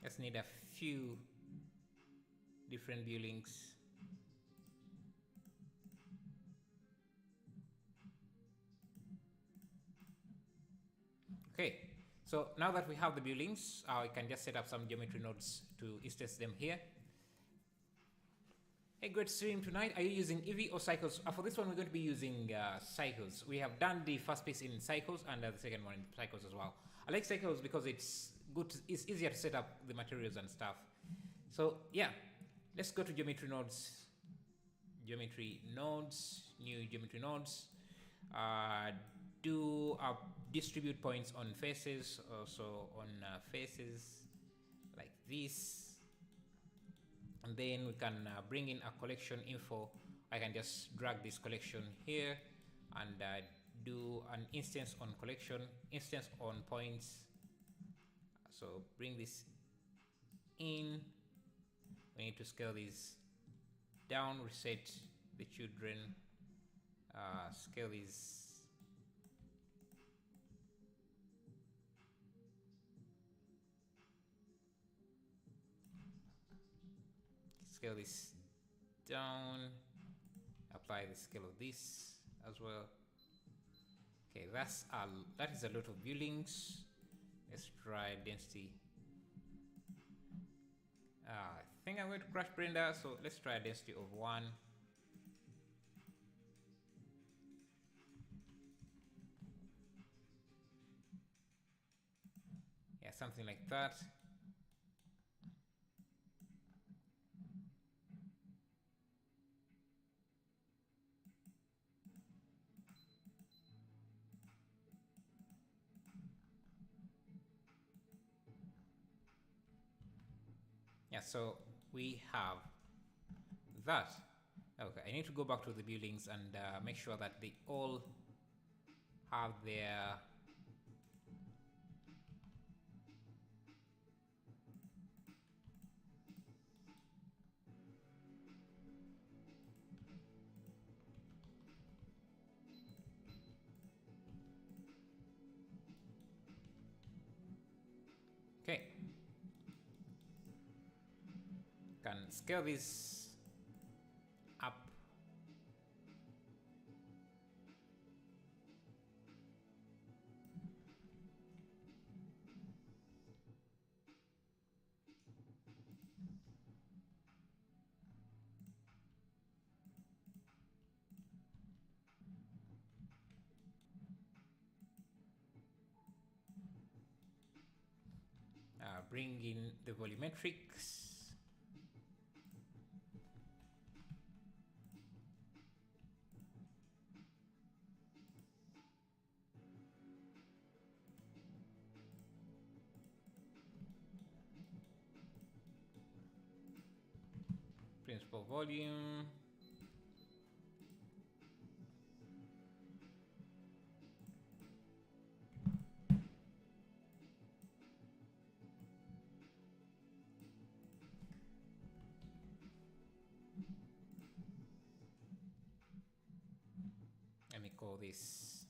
Just need a few different buildings. Okay, so now that we have the buildings, I can just set up some geometry nodes to instance them here. Hey, great stream tonight. Are you using Eevee or Cycles? For this one, we're going to be using Cycles. We have done the first piece in Cycles and the second one in Cycles as well. I like Cycles because it's good. It's easier to set up the materials and stuff. So yeah, let's go to geometry nodes. Geometry nodes, new geometry nodes. Do distribute points on faces, also on faces like this. And then we can bring in a collection info. I can just drag this collection here and do an instance on collection, instance on points. So bring this in. We need to scale this down, reset the children, scale these. Scale this down, apply the scale of this as well. Okay, that is a lot of buildings. Let's try density. I think I'm going to crash Brenda, so let's try a density of 1. Yeah, something like that. Yeah, so we have that. Okay, I need to go back to the buildings and make sure that they all have their okay. Can scale this up. Bring in the volumetrics. Principal volume. Let me call this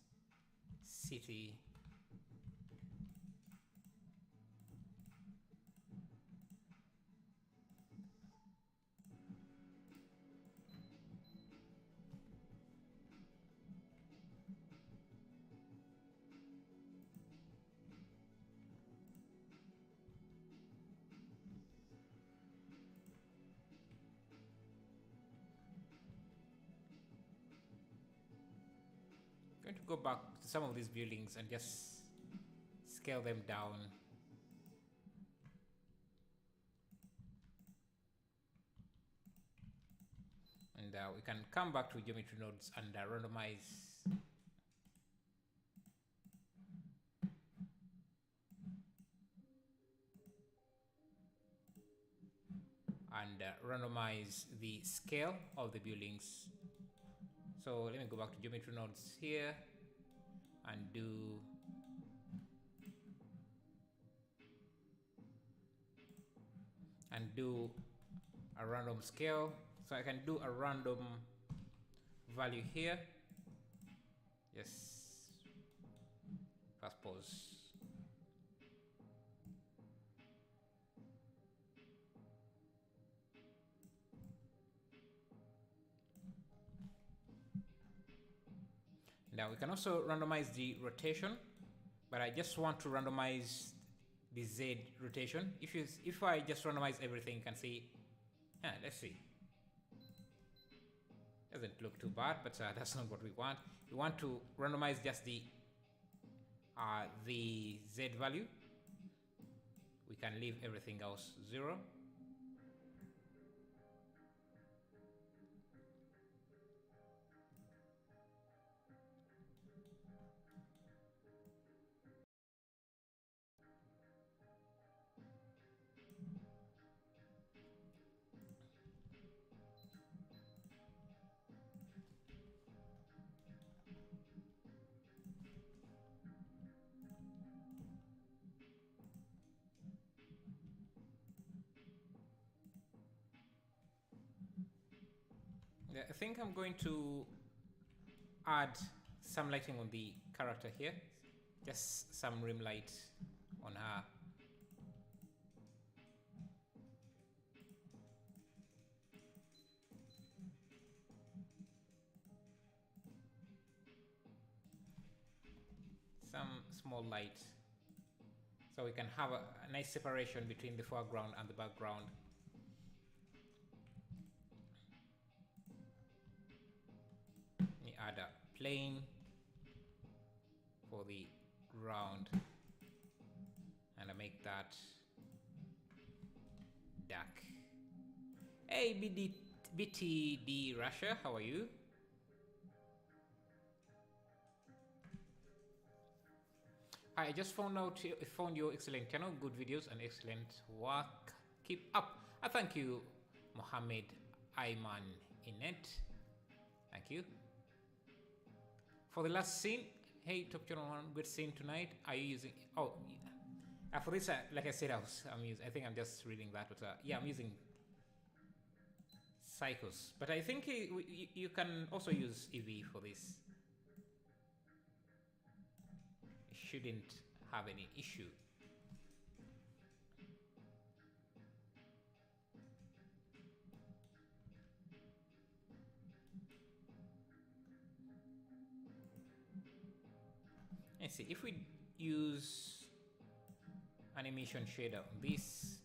city. going to go back to some of these buildings and just scale them down. And we can come back to geometry nodes and randomize. And randomize the scale of the buildings. So let me go back to geometry nodes here and do a random scale. So I can do a random value here. Yes. Fast pause. Now we can also randomize the rotation, but I just want to randomize the Z rotation. If I just randomize everything, you can see, let's see. Doesn't look too bad, but that's not what we want. We want to randomize just the Z value. We can leave everything else 0. I think I'm going to add some lighting on the character here. Just some rim light on her. Some small light. So we can have a nice separation between the foreground and the background. Add a plane for the ground and I make that dark. Hey BTD Russia, how are you? Hi, I just found your excellent channel, good videos and excellent work. Keep up. Thank you, Mohammed Ayman Inet. Thank you. For the last scene, hey Top Channel 1, good scene tonight. Are you using? Oh, for this, like I said, I think I'm just reading that, but yeah, I'm using Cycles. But I think you can also use Eevee for this. It shouldn't have any issue. Let's see, if we use an emission shader on this,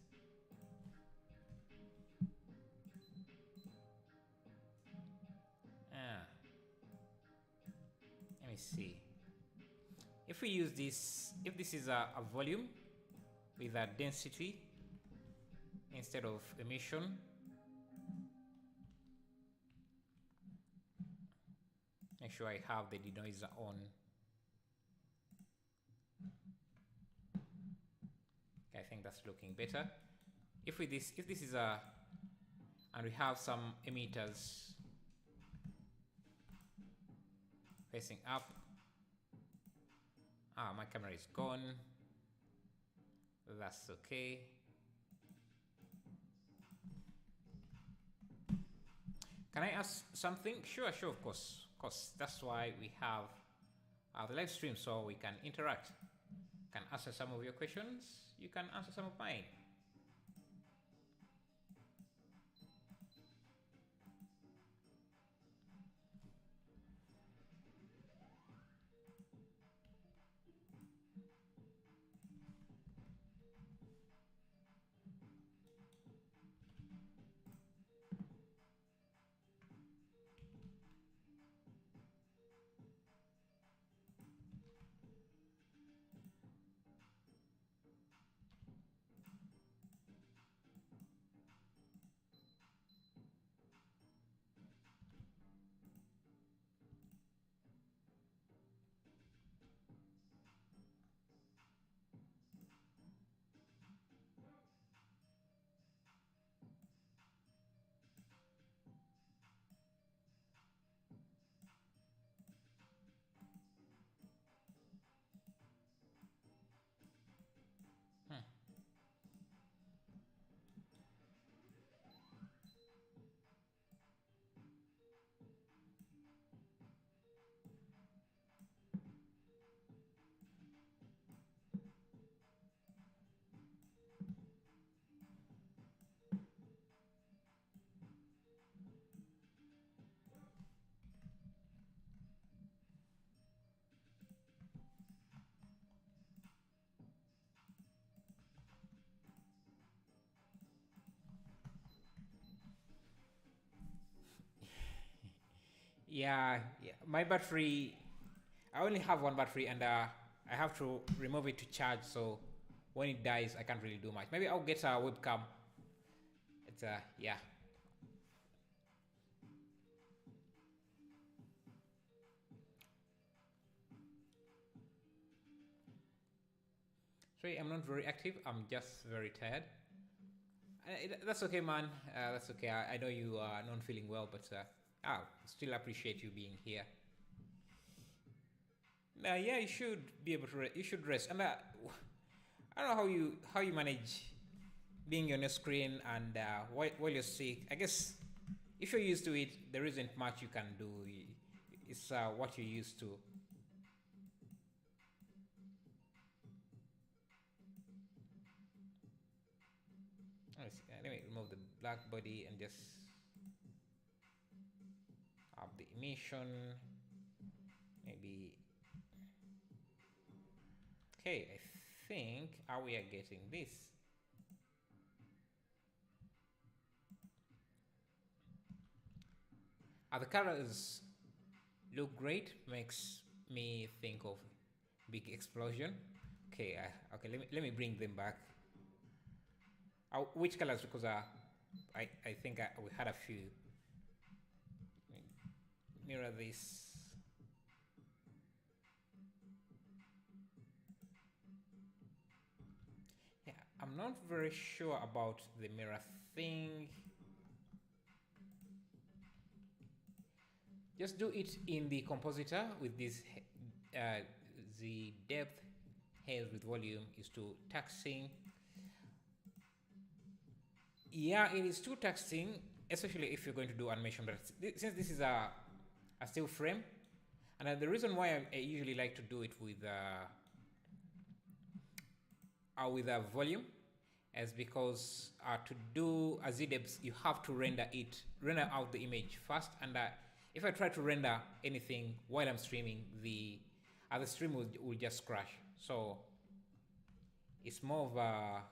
let me see. If we use this, if this is a volume with a density instead of emission, make sure I have the denoiser on. I think that's looking better. If this is a, and we have some emitters facing up. My camera is gone. That's okay. Can I ask something? Sure, of course. That's why we have the live stream, so we can interact. Can answer some of your questions. You can answer some of mine. Yeah, my battery, I only have one battery, and I have to remove it to charge. So when it dies, I can't really do much. Maybe I'll get a webcam. It's yeah. Sorry, I'm not very active. I'm just very tired. That's okay, man. That's okay. I know you are not feeling well, but I still appreciate you being here. Yeah, you should be able to. You should rest. And I don't know how you manage being on a screen and while you're sick. I guess if you're used to it, there isn't much you can do. It's what you're used to. Let me remove the black body and just have the emission. Maybe. Okay, I think how we are getting this. The colors look great. Makes me think of big explosion. Okay, okay. Let me bring them back. Which colors? Because I think we had a few. Mirror this. Yeah, I'm not very sure about the mirror thing. Just do it in the compositor with this. The depth here with volume is too taxing. Yeah, it is too taxing, especially if you're going to do animation. But since this is a still frame, and the reason why I usually like to do it with a volume is because to do a ZDepth, you have to render out the image first. And if I try to render anything while I'm streaming, the stream will just crash. So it's more of a,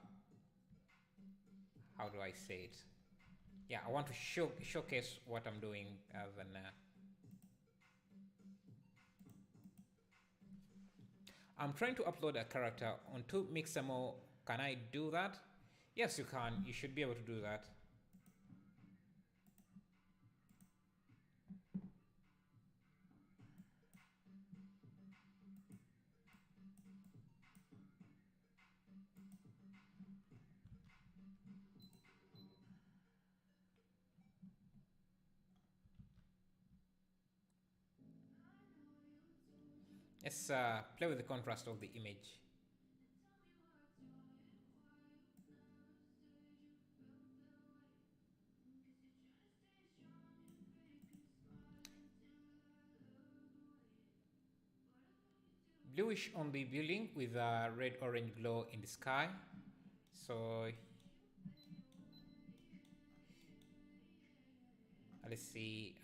how do I say it? Yeah, I want to showcase what I'm doing than. I'm trying to upload a character onto Mixamo. Can I do that? Yes, you can. You should be able to do that. Let's play with the contrast of the image. Bluish on the building with a red-orange glow in the sky. So let's see.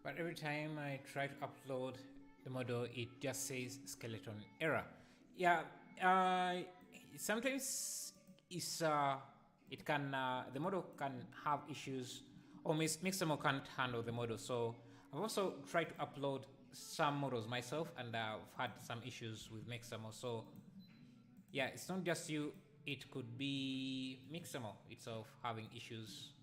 But every time I try to upload the model, it just says skeleton error. Yeah, uh, sometimes it can the model can have issues, or Mixamo can't handle the model. So I've also tried to upload some models myself, and I've had some issues with Mixamo. So yeah, it's not just you; it could be Mixamo itself having issues.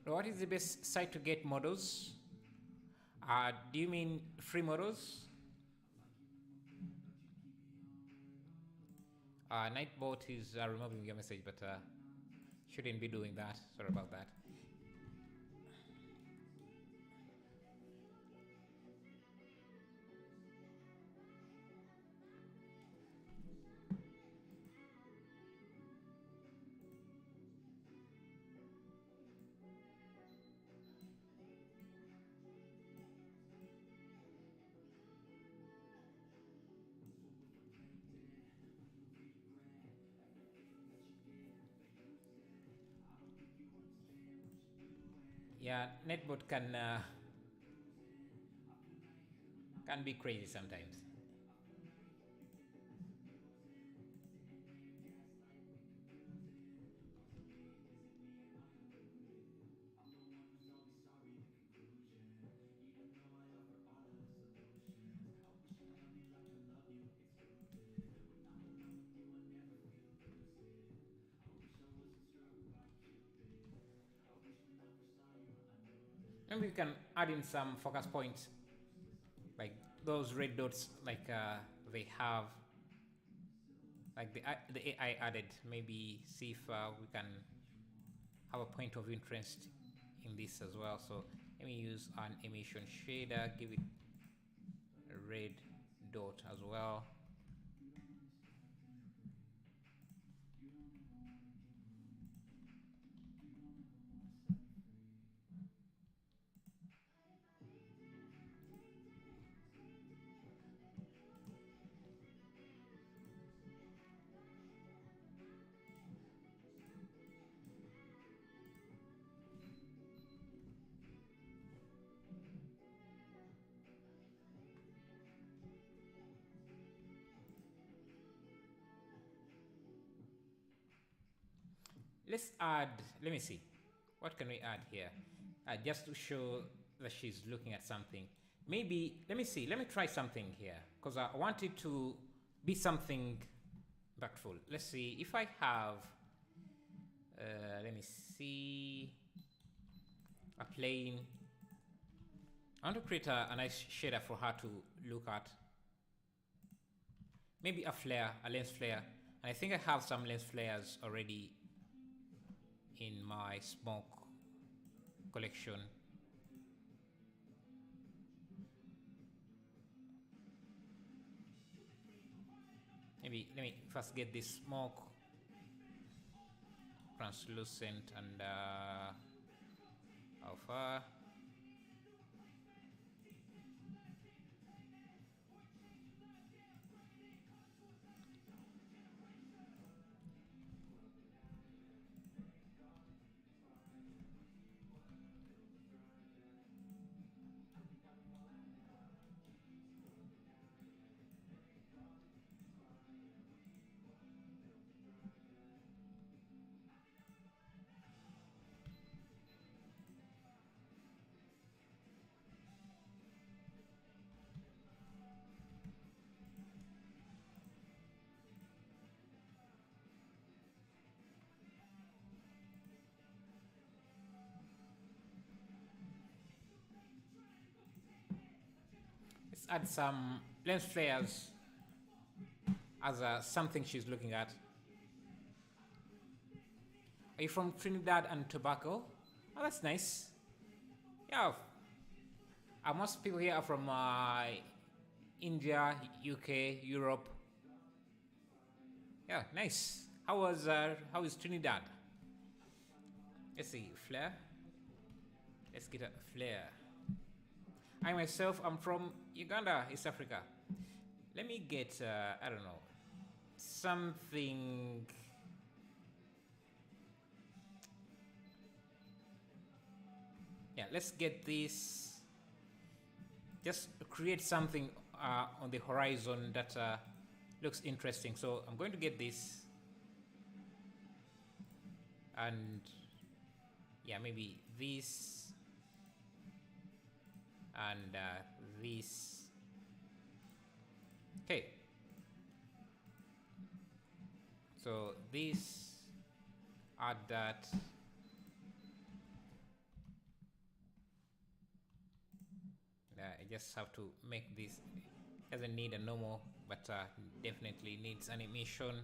What is the best site to get models? Do you mean free models? Nightbot is removing your message, but shouldn't be doing that. Sorry about that. Yeah, netbot can be crazy sometimes. Maybe we can add in some focus points, like those red dots, like they have, like the AI added. Maybe see if we can have a point of interest in this as well. So let me use an emission shader, give it a red dot as well. Let's add, let me see, what can we add here? Just to show that she's looking at something. Maybe, let me see, let me try something here, because I want it to be something impactful. Let's see, if I have, let me see, a plane. I want to create a nice shader for her to look at. Maybe a flare, a lens flare. And I think I have some lens flares already in my smoke collection. Maybe let me first get this smoke translucent and how far? Let's add some lens flares as something she's looking at. Are you from Trinidad and Tobago? Oh, that's nice. Yeah. Most people here are from India, UK, Europe. Yeah, nice. How is Trinidad? Let's see, flare. Let's get a flare. I myself am from Uganda, East Africa. Let me get I don't know, something. Yeah, let's get this. Just create something on the horizon that looks interesting. So I'm going to get this, and yeah, maybe this and this. Okay. So this, add that. just have to make this. Doesn't need a normal, but definitely needs an emission.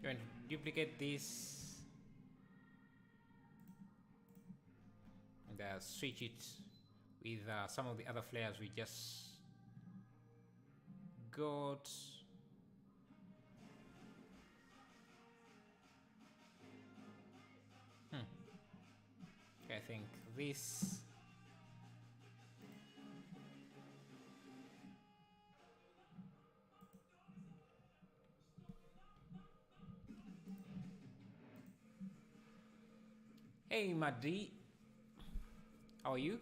Going to duplicate this and switch it with some of the other flares we just got. Okay, I think this. Hey, Madri. How are you?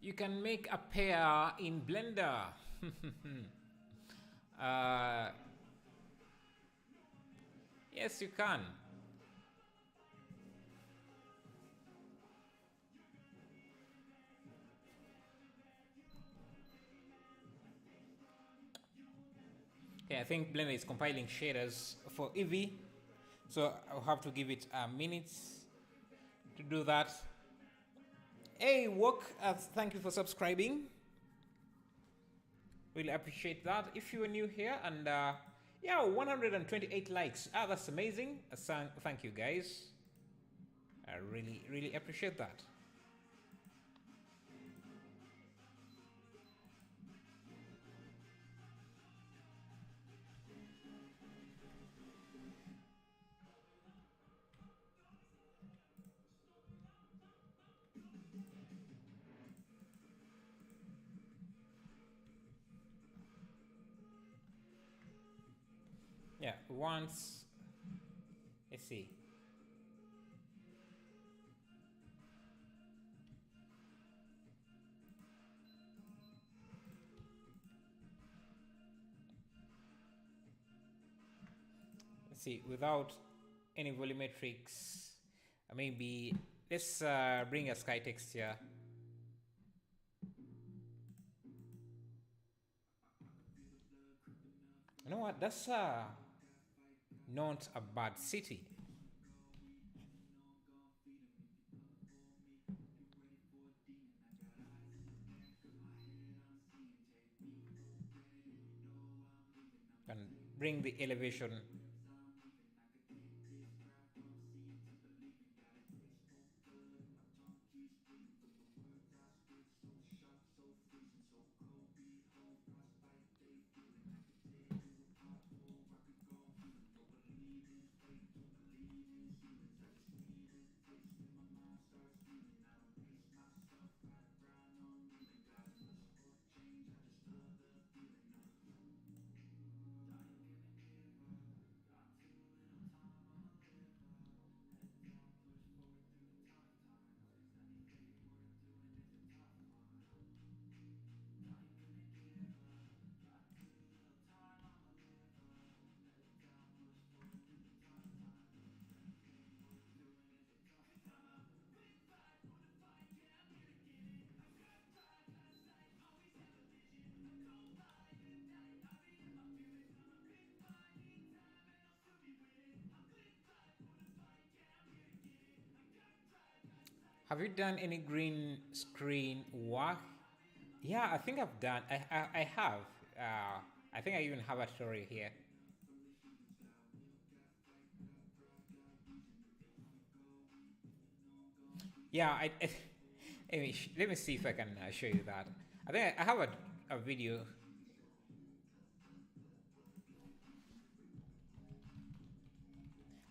You can make a pair in Blender. Yes, you can. Okay, I think Blender is compiling shaders for Eevee, so I'll have to give it a minute to do that. Hey, Wok, thank you for subscribing. Really appreciate that. If you are new here, and yeah, 128 likes. That's amazing. Thank you, guys. I really appreciate that. Yeah, once, let's see. Let's see, without any volumetrics, maybe let's bring a sky texture. You know what? That's not a bad city. And bring the elevation. Have you done any green screen work? Yeah, I think I've done. I have. I think I even have a tutorial here. Yeah, anyway, let me see if I can show you that. I think I have a video.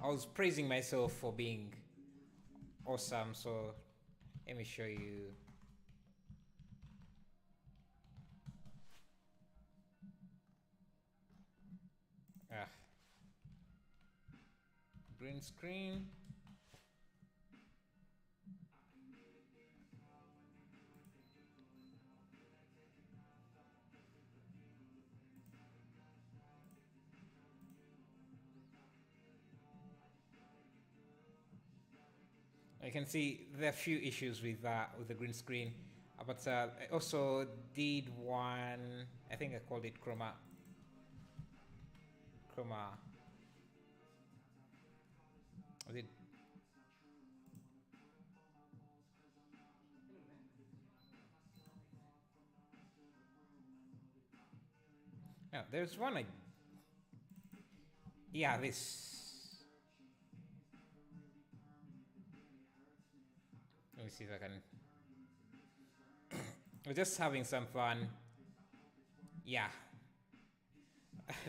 I was praising myself for being awesome. So let me show you. Ah, green screen. I can see there are a few issues with the green screen, but I also did one. I think I called it chroma. Chroma. Was it? No, there's one. Yeah, this. Let me see if I can. We're just having some fun. Yeah,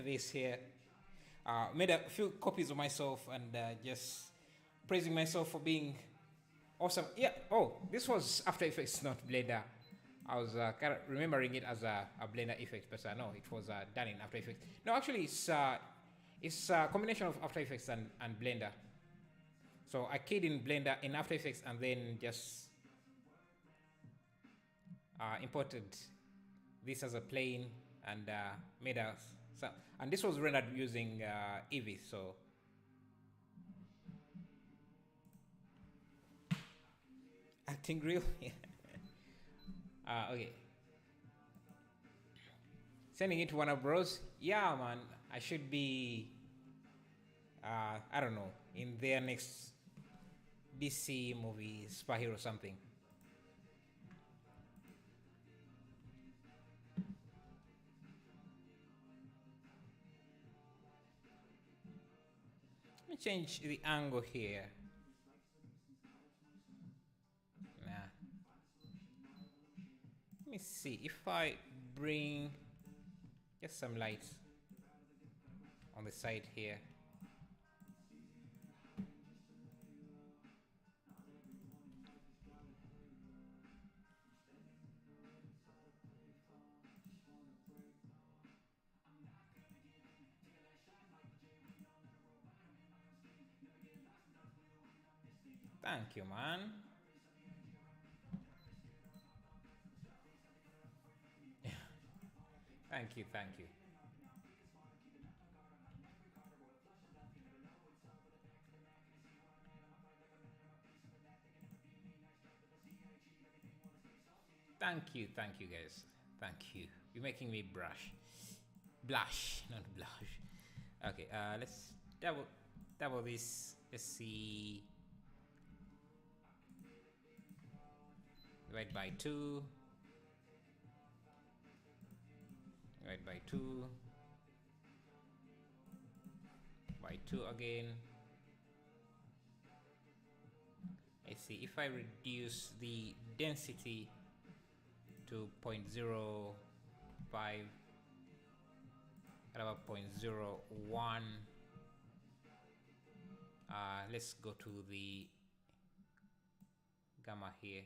this here. Made a few copies of myself and just praising myself for being awesome. Yeah. Oh, this was After Effects, not Blender. I was kind of remembering it as a Blender effect, but no, it was done in After Effects. No, actually, it's a combination of After Effects and Blender. So I keyed in Blender in After Effects and then just imported this as a plane and made a. And this was rendered using Eevee. So acting real. Okay. Sending it to Warner Bros. Yeah, man. I should be. I don't know, in their next DC movie, superhero something. Let me change the angle here. Nah. Let me see if I bring just some light on the side here. Thank you, man. Thank you, thank you. Thank you guys. Thank you. You're making me blush, not blush. Okay, let's double this. Let's see. Divide by 2. Divide by 2. By 2 again. Let's see if I reduce the density to 0.05, about 0.01. Let's go to the gamma here.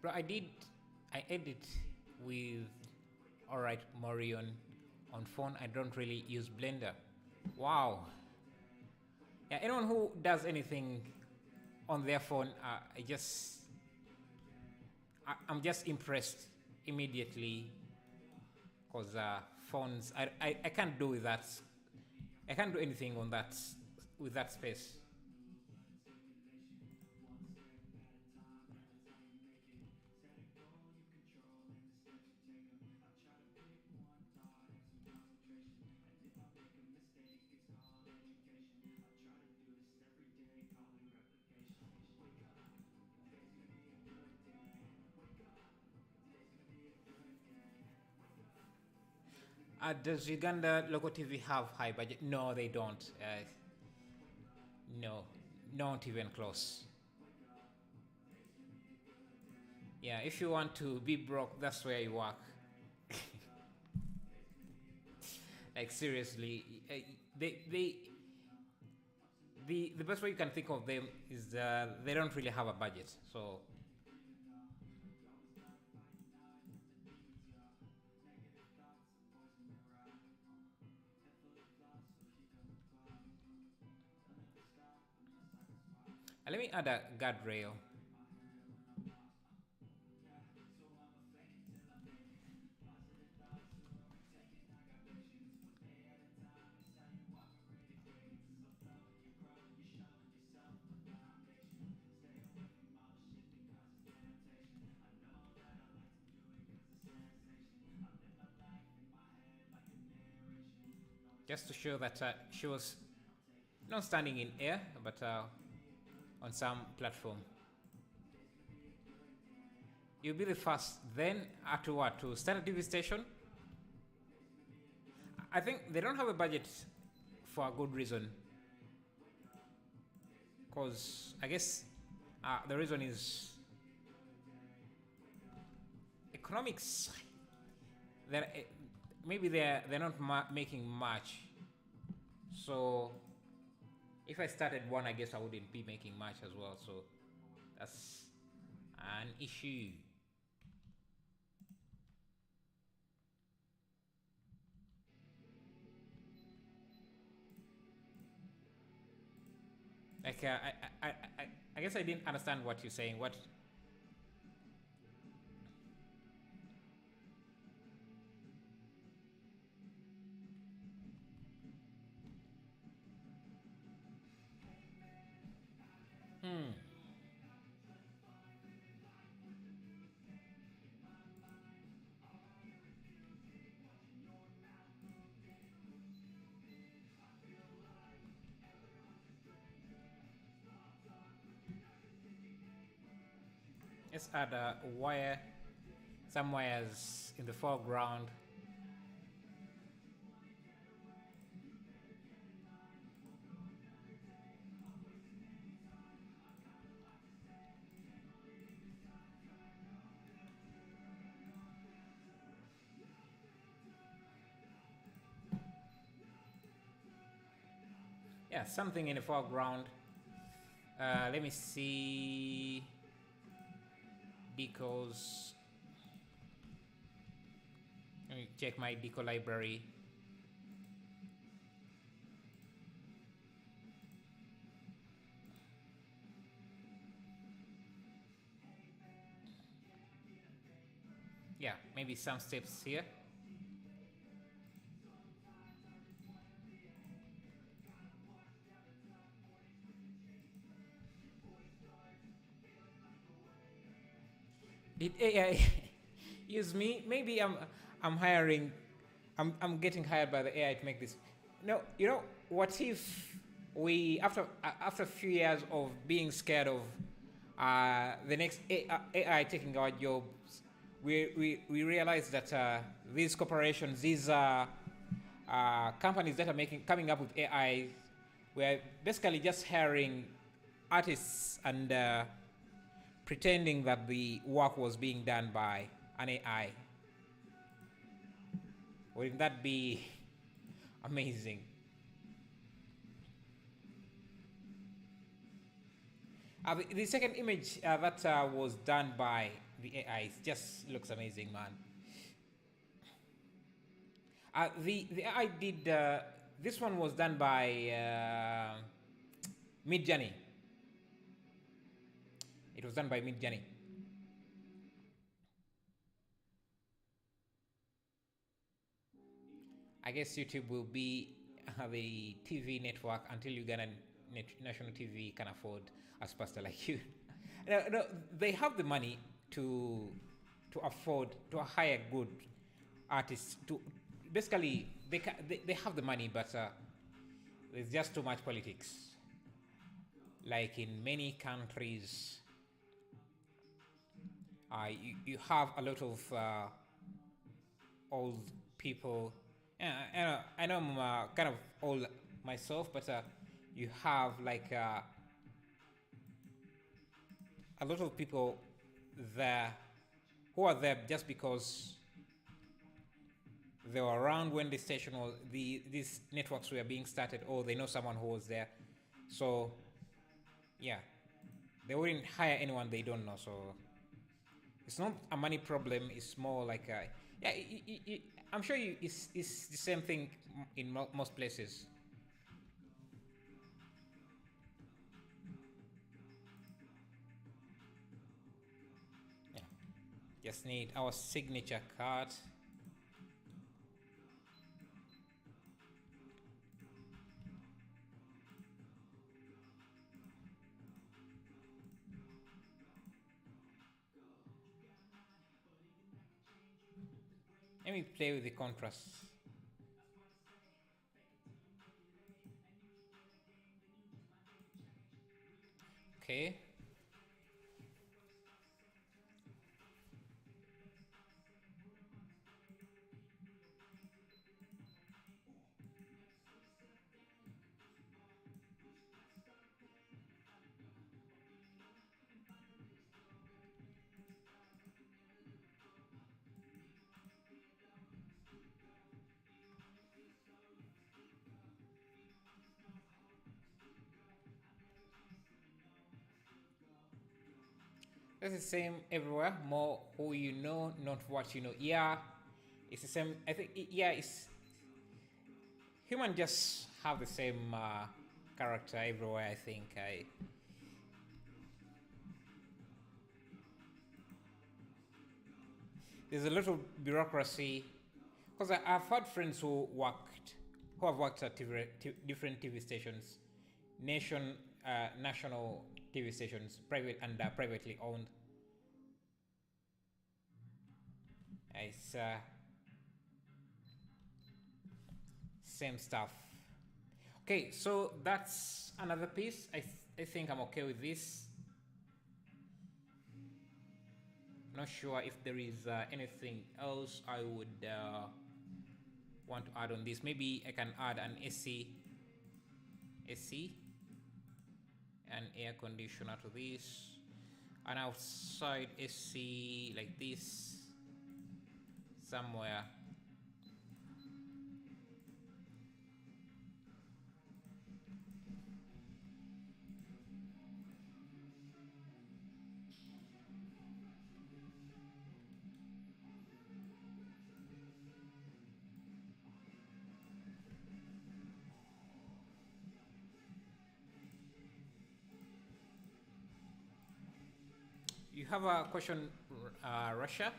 Bro, I edit with Alright Morion on phone. I don't really use Blender. Wow. Yeah, anyone who does anything on their phone, I'm just impressed immediately because phones, I can't do with that. I can't do anything on that with that space. Does Uganda local TV have high budget? No, they don't. No, not even close. Yeah, if you want to be broke, that's where you work. Like seriously, they the best way you can think of them is they don't really have a budget. So let me add a guardrail. Just to show that she was not standing in air, but on some platform. You'll be the first then to what? To start a TV station? I think they don't have a budget for a good reason. Because I guess the reason is economics. They're, maybe they're not making much. So if I started one, I guess I wouldn't be making much as well. So that's an issue. Like I guess I didn't understand what you're saying. What? Hmm. Let's add a wire, some wires in the foreground. Yeah, something in the foreground. Let me see. Decals. Let me check my deco library. Yeah, maybe some steps here. Did AI use me? Maybe I'm hiring. I'm getting hired by the AI to make this. No, you know what if we after a few years of being scared of the next AI taking our jobs, we realize that these corporations, these companies that are coming up with AI, we're basically just hiring artists and pretending that the work was being done by an AI. Wouldn't that be amazing? The second image that was done by the AI just looks amazing, man. The AI did this one was done by midjourney. It was done by midjourney. I guess YouTube will be the TV network until Uganda national TV can afford a superstar like you. No, they have the money to afford to hire good artists. To basically they have the money, but there's just too much politics. Like in many countries, you have a lot of old people Yeah, I know I'm kind of old myself, but you have like a lot of people there who are there just because they were around when the station was these networks were being started, or they know someone who was there. So yeah, they wouldn't hire anyone they don't know. So it's not a money problem. It's more like yeah. I'm sure it's the same thing in most places. Yeah, just need our signature card. Let me play with the contrast. Okay. It's the same everywhere. More who you know, not what you know. Yeah, it's the same. I think. Yeah, it's human just have the same character everywhere. I think. There's a lot of bureaucracy because I've had friends who have worked at different TV stations, national TV stations, private and privately owned. It's same stuff. Okay, so that's another piece. I think I'm okay with this. Not sure if there is anything else I would want to add on this. Maybe I can add an AC, an air conditioner to this, an outside AC like this somewhere. You have a question, Russia?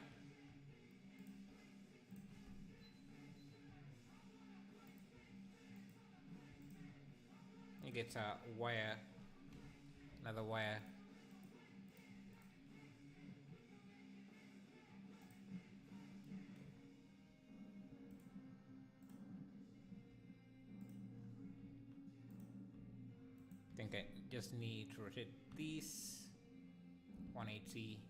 You get a wire, another wire. I think I just need to rotate this 180.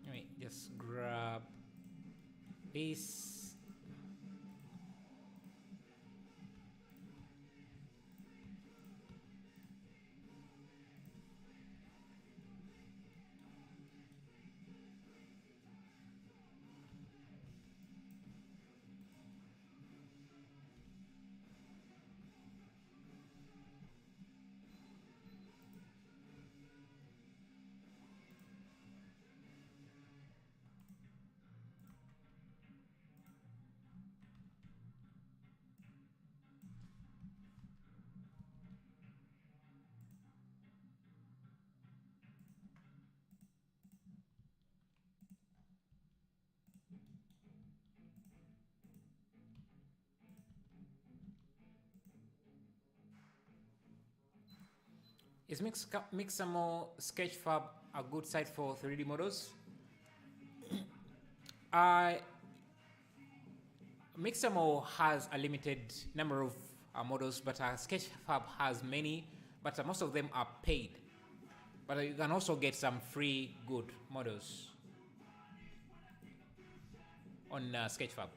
Let me just grab this. Is Mixamo Sketchfab a good site for 3D models? Uh, Mixamo has a limited number of models, but Sketchfab has many, but most of them are paid. But you can also get some free good models on Sketchfab.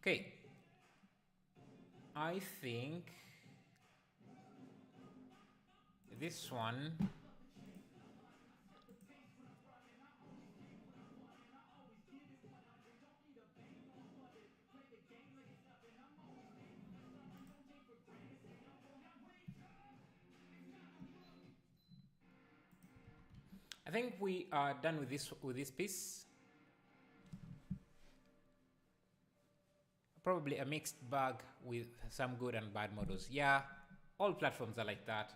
Okay, I think this one I think we are done with this piece. Probably a mixed bag with some good and bad models. Yeah, all platforms are like that.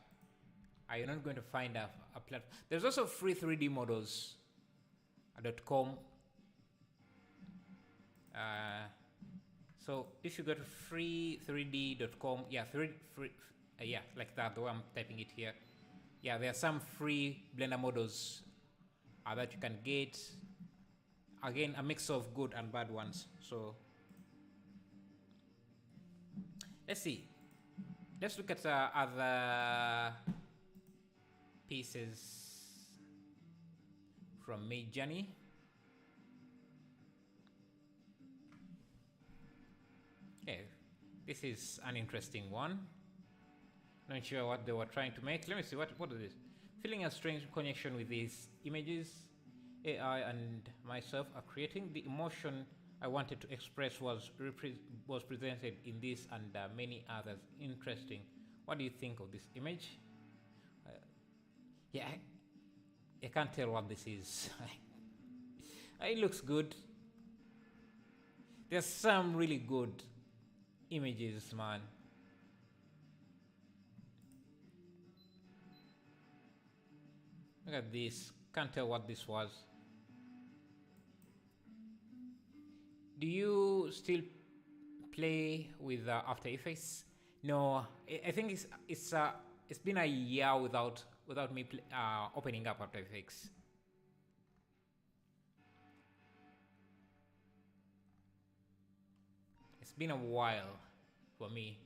You're not going to find a platform. There's also free 3D models.com. So if you go to free3d.com, yeah, yeah, like that, the way I'm typing it here. Yeah, there are some free Blender models that you can get. Again, a mix of good and bad ones. So let's see. Let's look at other pieces from midjourney. Okay, this is an interesting one. Not sure what they were trying to make. Let me see, what is this? Feeling a strange connection with these images. AI and myself are creating. The emotion I wanted to express was presented in this and many others. Interesting. What do you think of this image? Yeah, I can't tell what this is. It looks good. There's some really good images, man. Look at this. Can't tell what this was. Do you still play with After Effects? No, I think it's been a year without me opening up After Effects. It's been a while for me.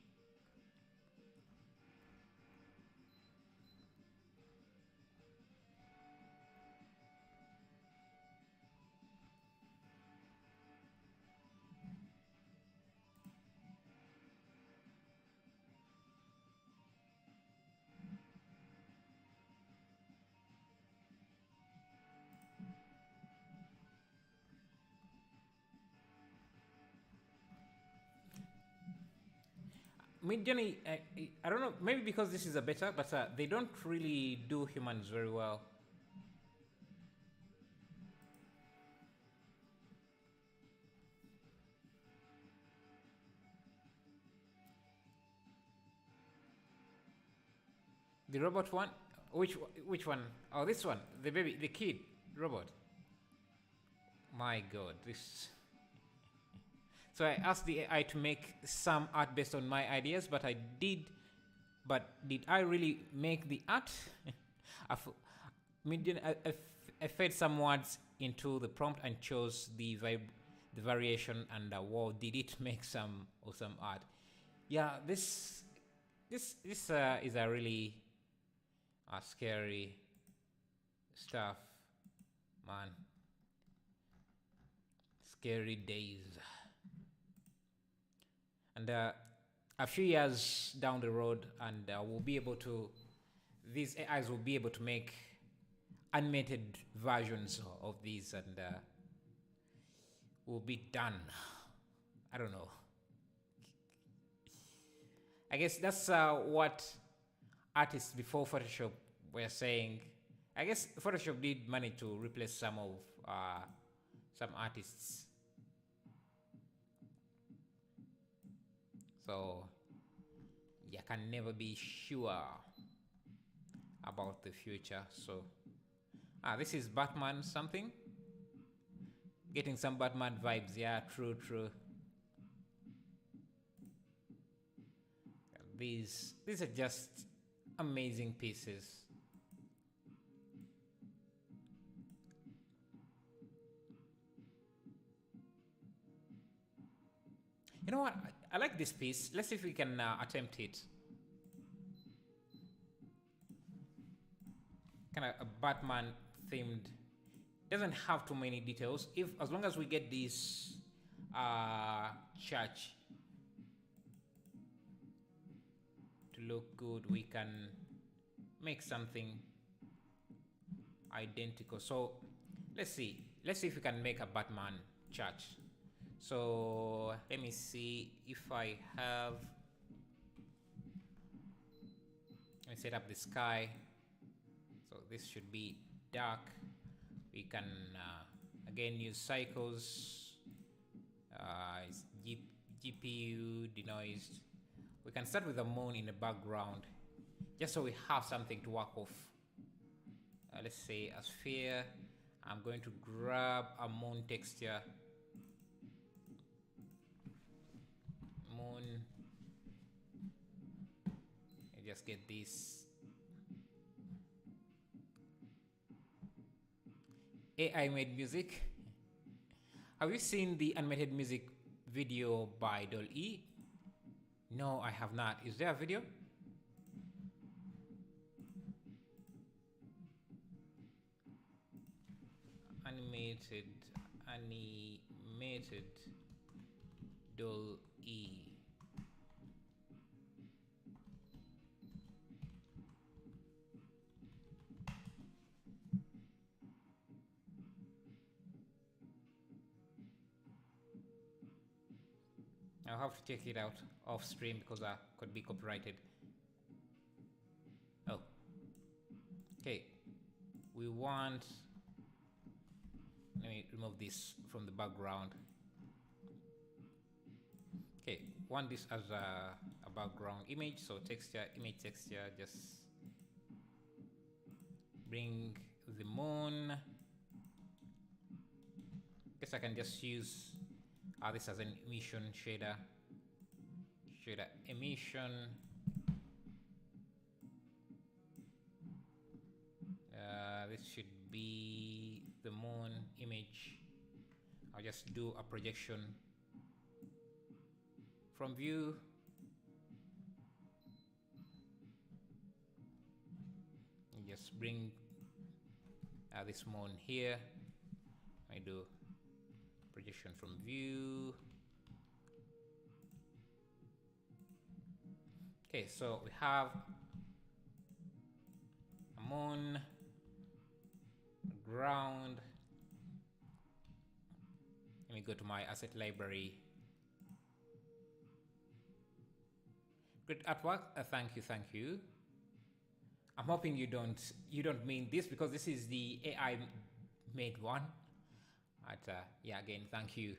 Midjourney, I don't know, maybe because this is a beta, but they don't really do humans very well. The robot one? Which one? Oh, this one. The baby, the kid robot. My God, this. So I asked the AI to make some art based on my ideas, but I did. But did I really make the art? I fed some words into the prompt and chose the variation, and wow, did it make some awesome art? Yeah, this is a really scary stuff, man. Scary days. And a few years down the road, and we'll be able to, these AIs will be able to make animated versions of these, and will be done. I don't know. I guess that's what artists before Photoshop were saying. I guess Photoshop did manage to replace some artists. So you can never be sure about the future. So this is Batman something. Getting some Batman vibes. Yeah, true. These are just amazing pieces. You know what? I like this piece. Let's see if we can attempt it. Kind of a Batman themed. Doesn't have too many details. If as long as we get this church to look good, we can make something identical. So let's see if we can make a Batman church. So let me see if I have, let me set up the sky. So this should be dark. We can again use cycles, GPU denoised. We can start with the moon in the background just so we have something to work off. Let's say a sphere. I'm going to grab a moon texture. Moon. And just get this. AI made music. Have you seen the animated music video by Doll-E? No, I have not. Is there a video? Animated Doll-E. I'll have to check it out off stream because I could be copyrighted. Oh. Okay. We want, let me remove this from the background. Okay, want this as a background image, so texture, image texture, just bring the moon. Guess I can just use this as an emission shader. Shader emission. This should be the moon image. I'll just do a projection from view. And just bring this moon here. I do projection from view. Okay, so we have a moon, ground. Let me go to my asset library. Great artwork. Thank you. I'm hoping you don't mean this because this is the AI made one. But yeah, again, thank you.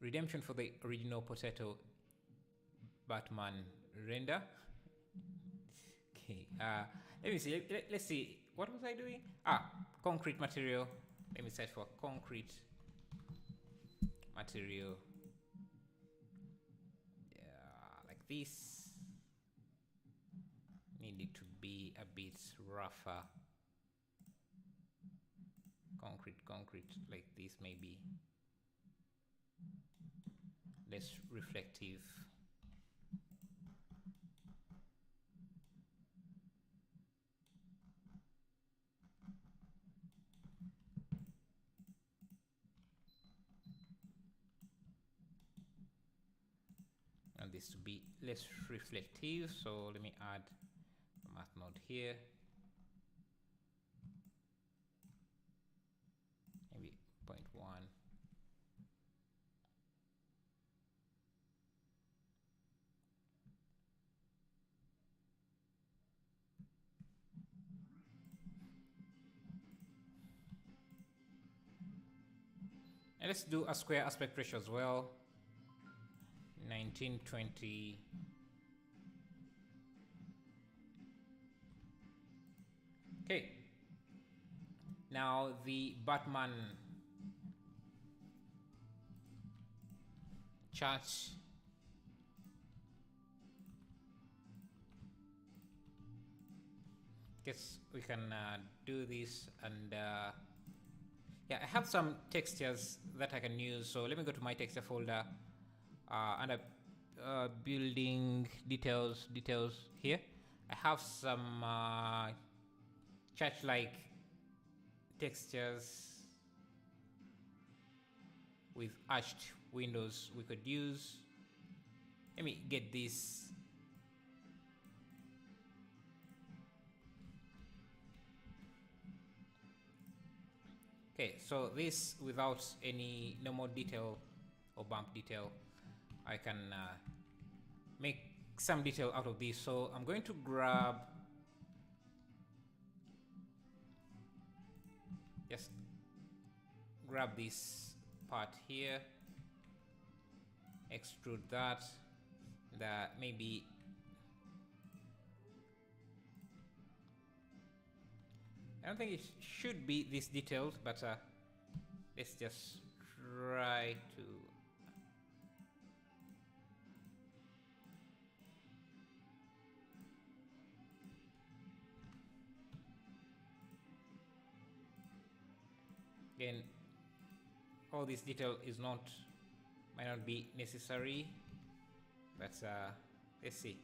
Redemption for the original Potato Batman render. Okay, let me see. Let's see. What was I doing? Concrete material. Let me search for concrete material. Yeah, like this. Need it to be a bit rougher. Concrete like this, maybe less reflective. And this to be less reflective, so let me add a math node here. Maybe 0.1. And let's do a square aspect ratio as well. 1920. Okay. Now the Batman chart. Guess we can do this and Yeah, I have some textures that I can use. So let me go to my texture folder under building details here. I have some church-like textures with arched windows we could use. Let me get this. Okay, so this without any no more detail or bump detail, I can make some detail out of this. So I'm going to grab this part here, extrude that, maybe I don't think it should be this detailed, but let's just try to. Again, all this detail might not be necessary, but let's see.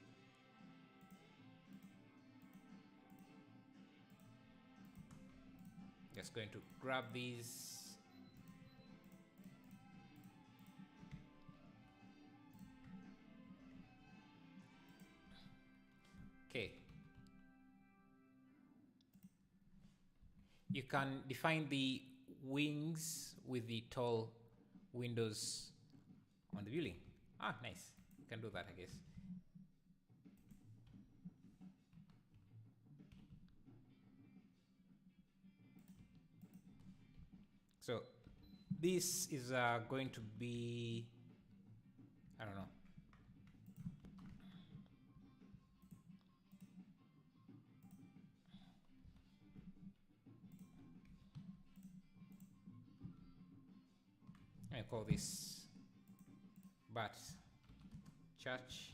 Just going to grab these. Okay. You can define the wings with the tall windows on the building. Ah, nice. You can do that, I guess. So this is going to be, I don't know. I call this Bat Church.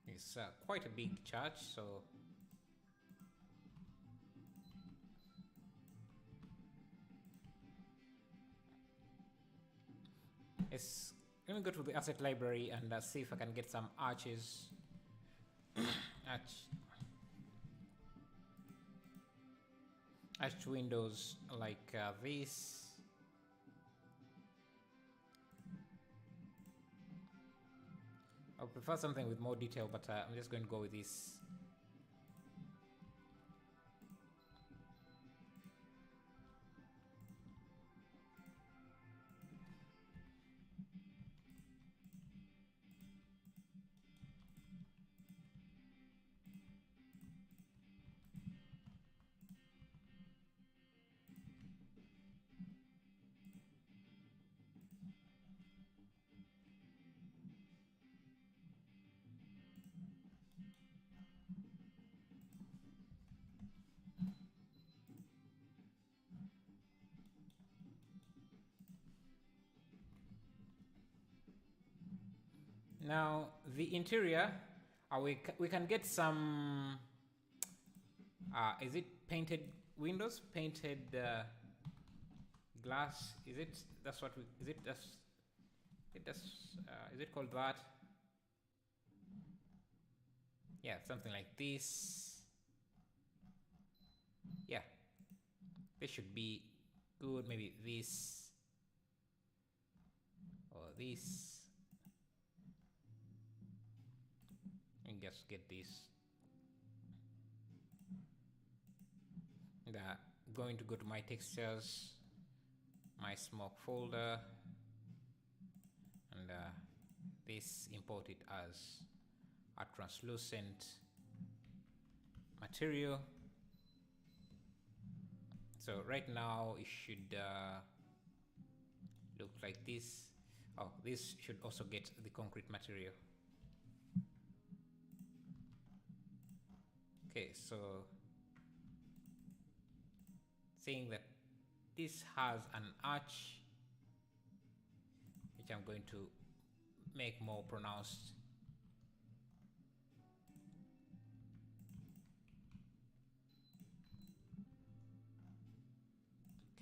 It's quite a big church, so let me go to the asset library and see if I can get some arches. Arched windows like this. I prefer something with more detail, but I'm just going to go with this. Now the interior, we can get some. Is it painted windows? Painted glass? Is it? That's what we. Is it? That's. It does. Is it called that? Yeah, something like this. Yeah, this should be good. Maybe this or this. And just get this. And going to go to my textures, my smoke folder, and this import it as a translucent material. So right now it should look like this. Oh, this should also get the concrete material. Okay, so saying that this has an arch, which I'm going to make more pronounced.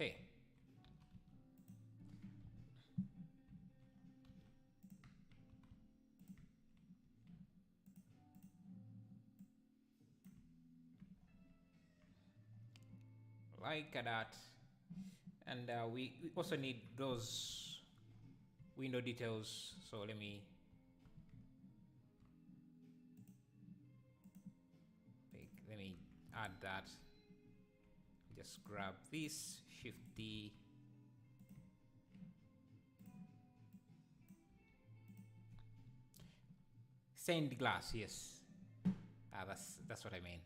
Okay. Like that. And we also need those window details. So let me add that. Just grab this, shift D. Stained glass, yes. That's what I meant.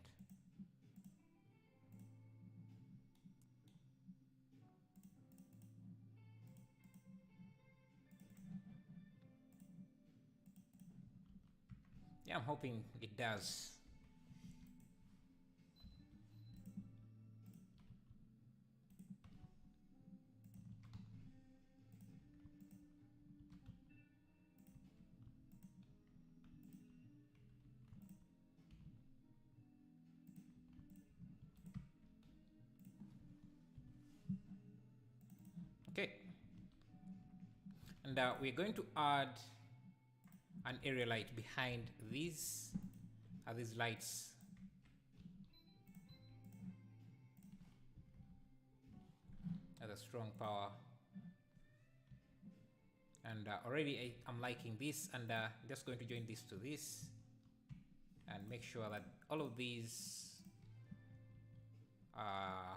Yeah, I'm hoping it does. Okay. And we're going to add an area light behind these lights. Has a strong power. And already I'm liking this, and just going to join this to this and make sure that all of these are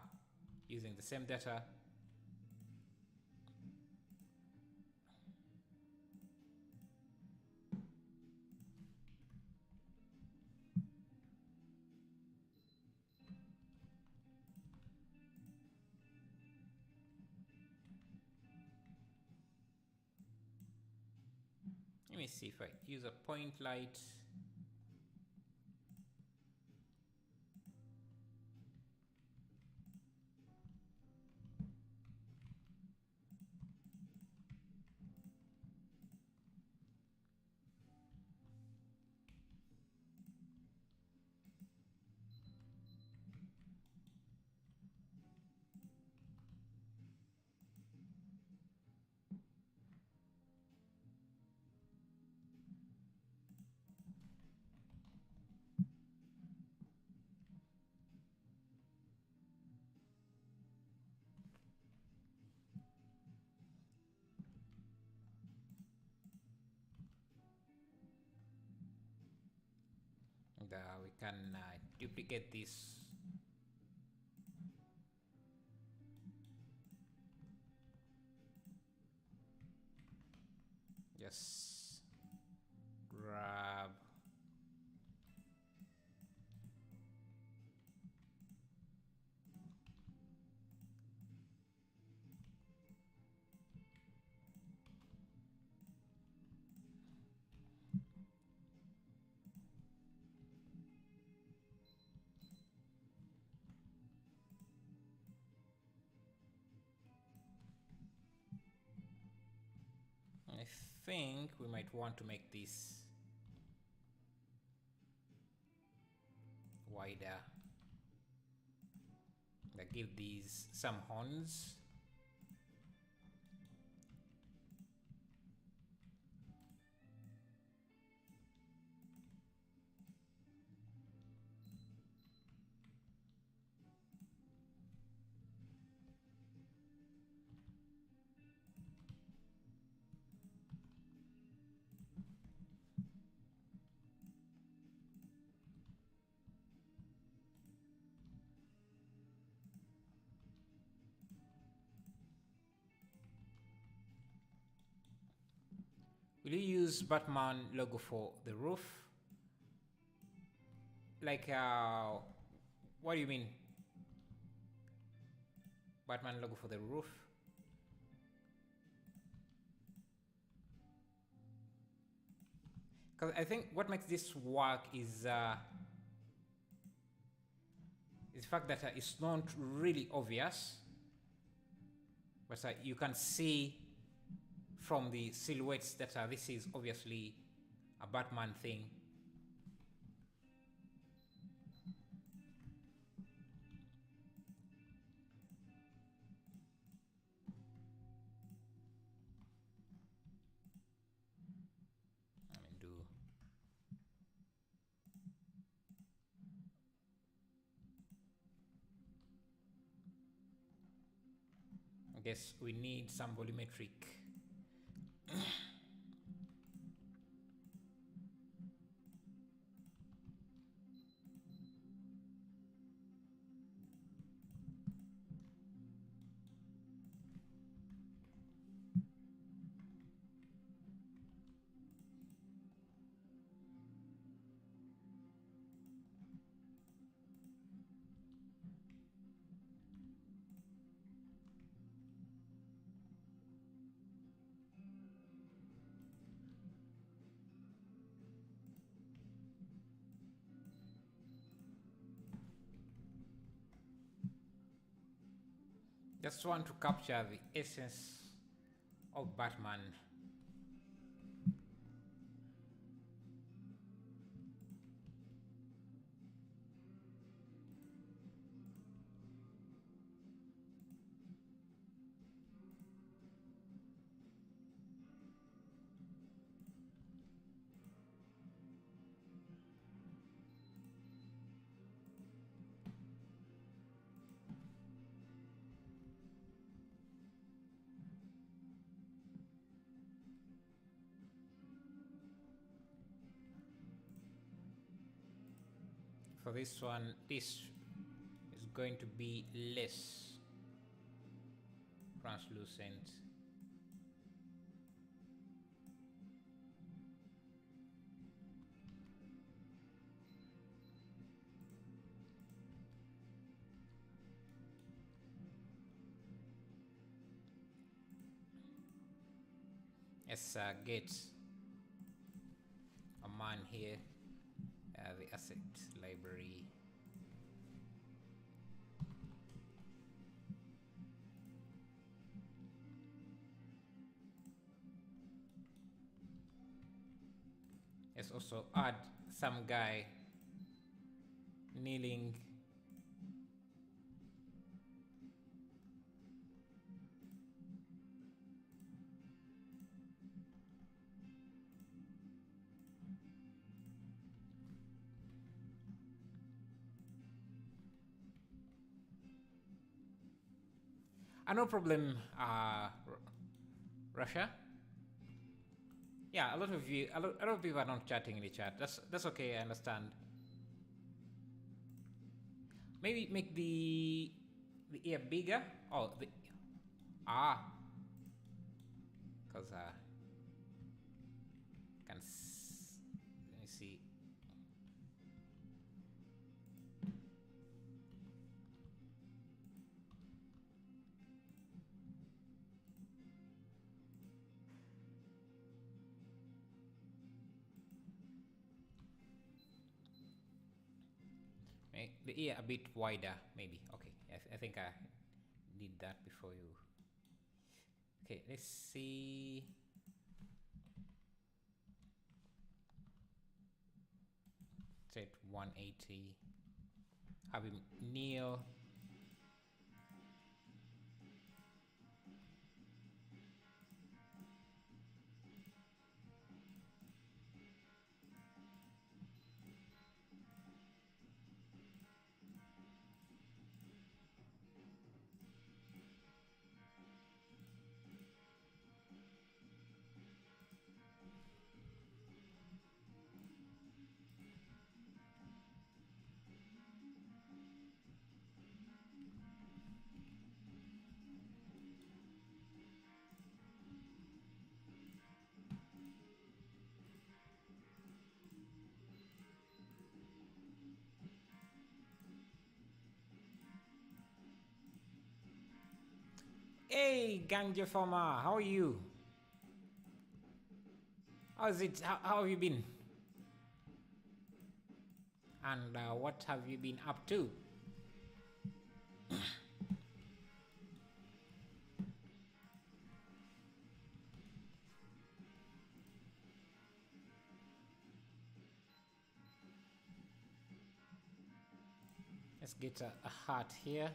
using the same data. Let me see if I use a point light. And we can duplicate this. Just grab I think we might want to make this wider. Like give these some horns. Will you use Batman logo for the roof? Like, what do you mean? Batman logo for the roof. Because I think what makes this work is the fact that it's not really obvious, but you can see from the silhouettes that this is obviously a Batman thing. I guess we need some volumetric. Just want to capture the essence of Batman. For this one, this is going to be less translucent. Let's get a man here. The asset library. Let's also add some guy kneeling. No problem, Russia. Yeah, a lot of people are not chatting in the chat. That's okay. I understand. Maybe make the ear bigger. Oh, because let me see. The ear a bit wider, maybe. Okay, I think I did that before you. Okay, let's see. Set 180. Have him kneel. Hey, Ganja Farmer, how are you? How's it? How have you been? And what have you been up to? Let's get a heart here.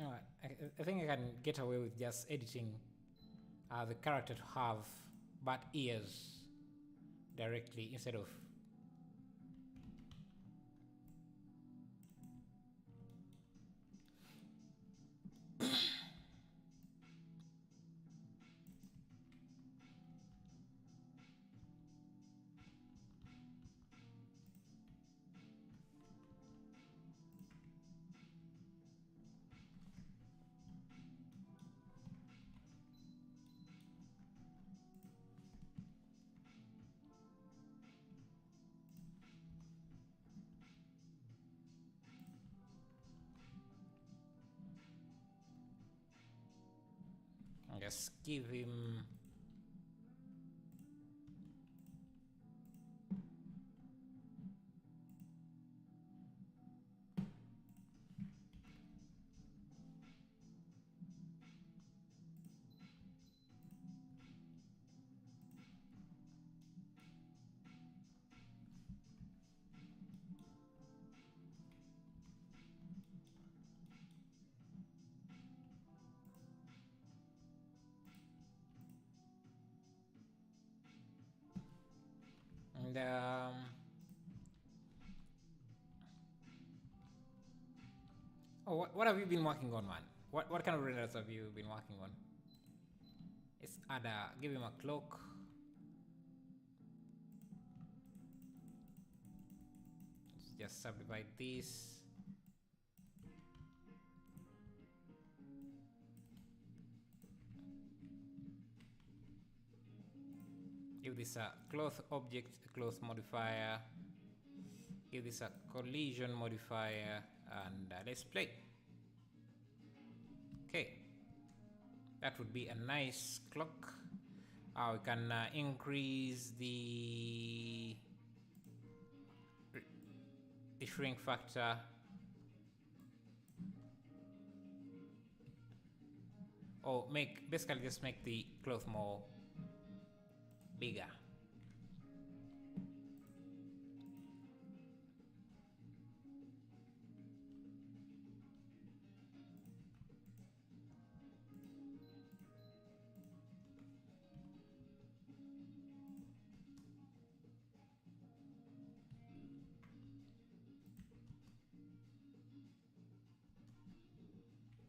Alright, I think I can get away with just editing the character to have bat ears directly instead of just give him and oh, what have you been working on, man? What kind of renders have you been working on? Let's add give him a cloak. Let's just subdivide this. Give this a cloth object, cloth modifier. Give this a collision modifier, and let's play. Okay, that would be a nice clock. We can increase the shrink factor. Or basically just make the cloth more bigger.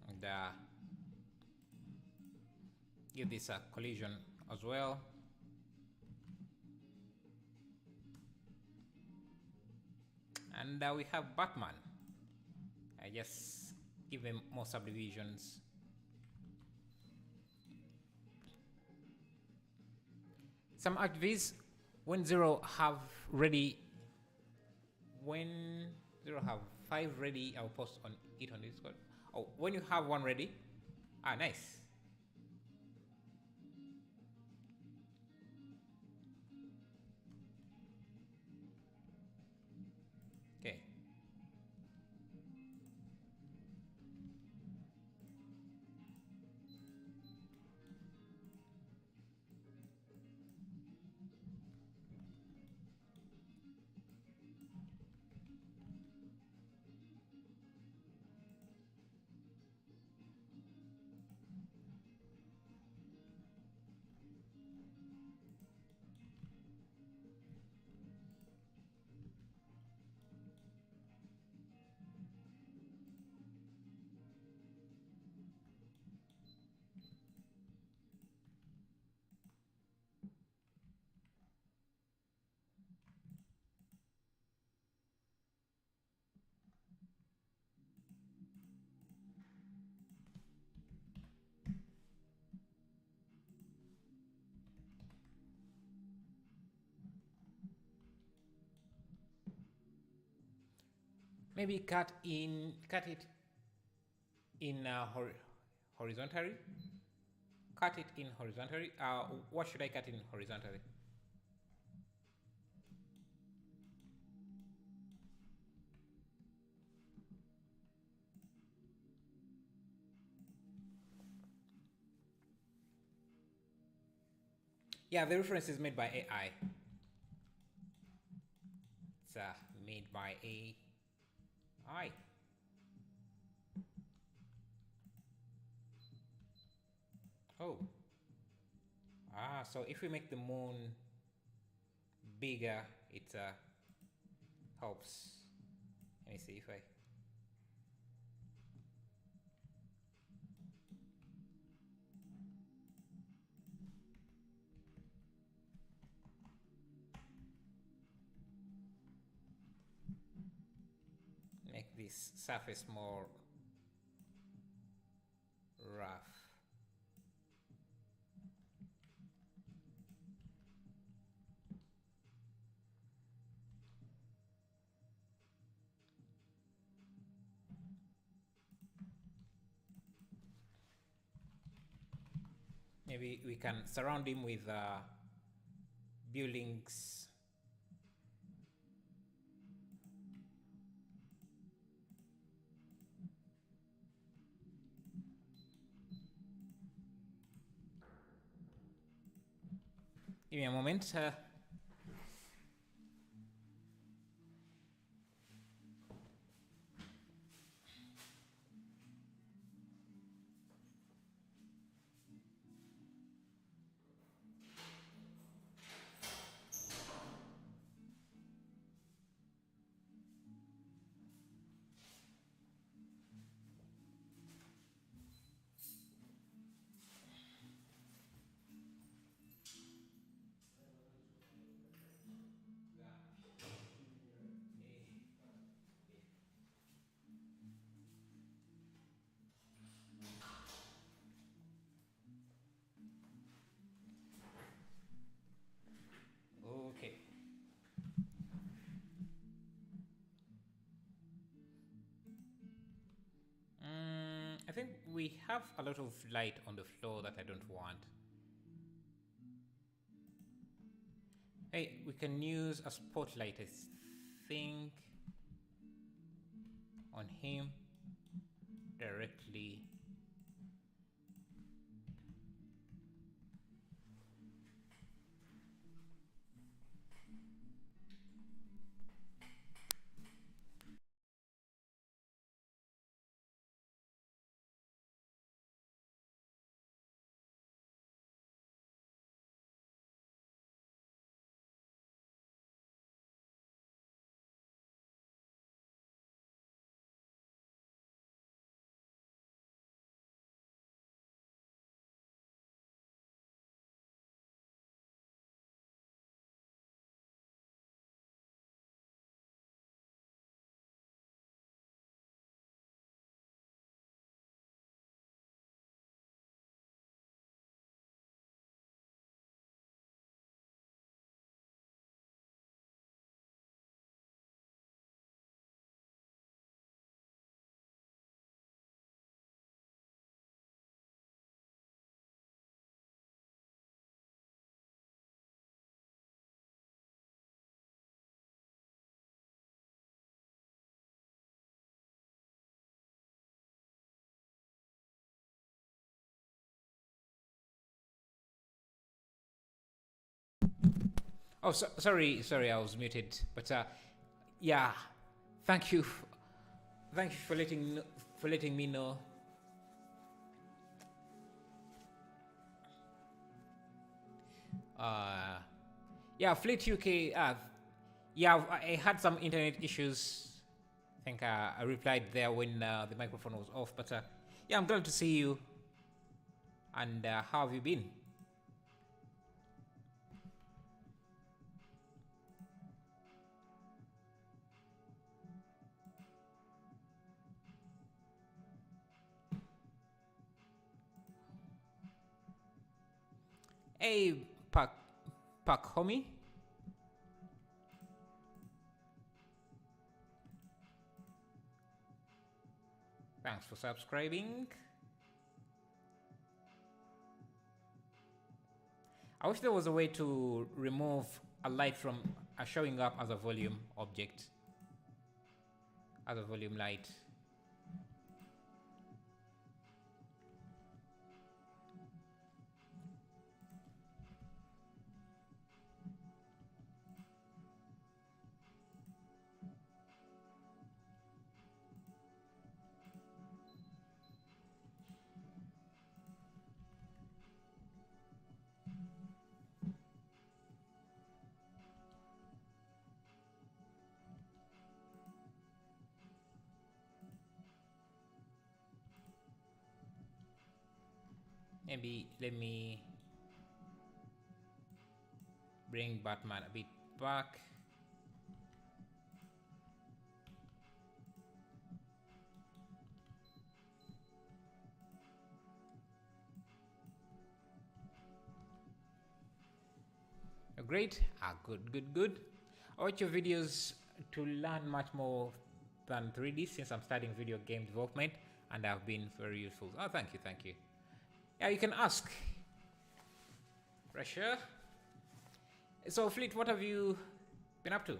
And give this a collision as well. And we have Batman. I just give him more subdivisions. Some activities when zero have 5 ready, I'll post on it on Discord. Oh, when you have one ready, nice. Okay. maybe cut it in horizontally. Cut it in horizontally. What should I cut in horizontally? Yeah, the reference is made by AI. It's made by AI. Oh. So if we make the moon bigger, it helps. Let me see if I. Make this surface more rough. Maybe we can surround him with buildings. Give me a moment. Okay. I think we have a lot of light on the floor that I don't want. Hey, we can use a spotlight, I think, on him directly. Oh, sorry, I was muted. But yeah, thank you, thank you for letting me know. Yeah, Fleet UK. Yeah, I had some internet issues. I think I replied there when the microphone was off. But yeah, I'm glad to see you. And how have you been? Hey, Pak homie. Thanks for subscribing. I wish there was a way to remove a light from showing up as a volume object, as a volume light. Maybe let me bring Batman a bit back. Great. Good. I watch your videos to learn much more than 3D since I'm studying video game development, and have been very useful. Oh, thank you. Yeah, you can ask. Pressure. So, Fleet, what have you been up to?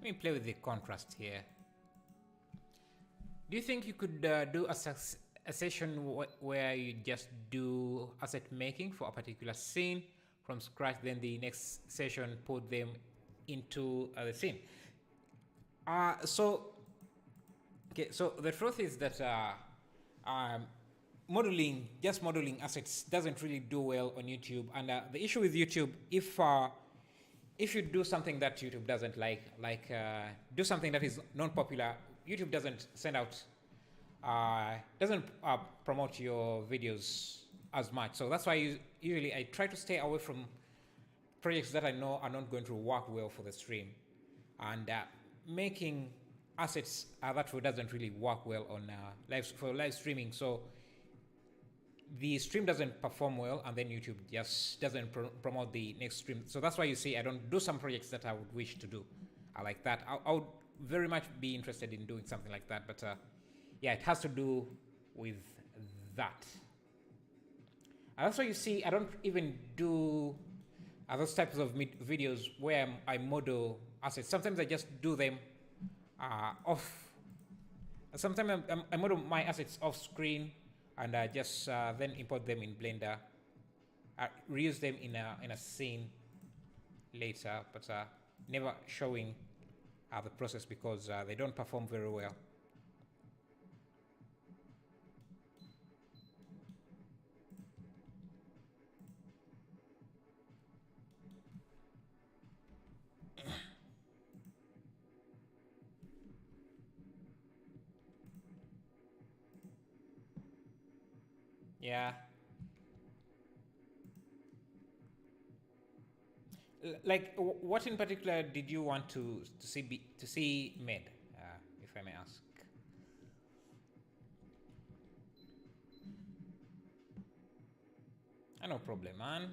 Let me play with the contrast here. Do you think you could do a session where you just do asset making for a particular scene from scratch, then the next session put them into the scene? So the truth is that modeling assets doesn't really do well on YouTube, and the issue with YouTube, if you do something that YouTube doesn't like do something that is non-popular, YouTube doesn't send out, doesn't promote your videos as much. So that's why usually I try to stay away from projects that I know are not going to work well for the stream, and making assets that way doesn't really work well on live streaming. So the stream doesn't perform well, and then YouTube just doesn't promote the next stream. So that's why you see I don't do some projects that I would wish to do. I like that. I would very much be interested in doing something like that, but yeah, it has to do with that. And that's why you see I don't even do those types of videos where I model assets. Sometimes I just do them off. Sometimes I model my assets off screen, and just then import them in Blender, reuse them in a scene later, but never showing the process because they don't perform very well. Yeah. Like, what in particular did you want to see made, if I may ask? No problem, man.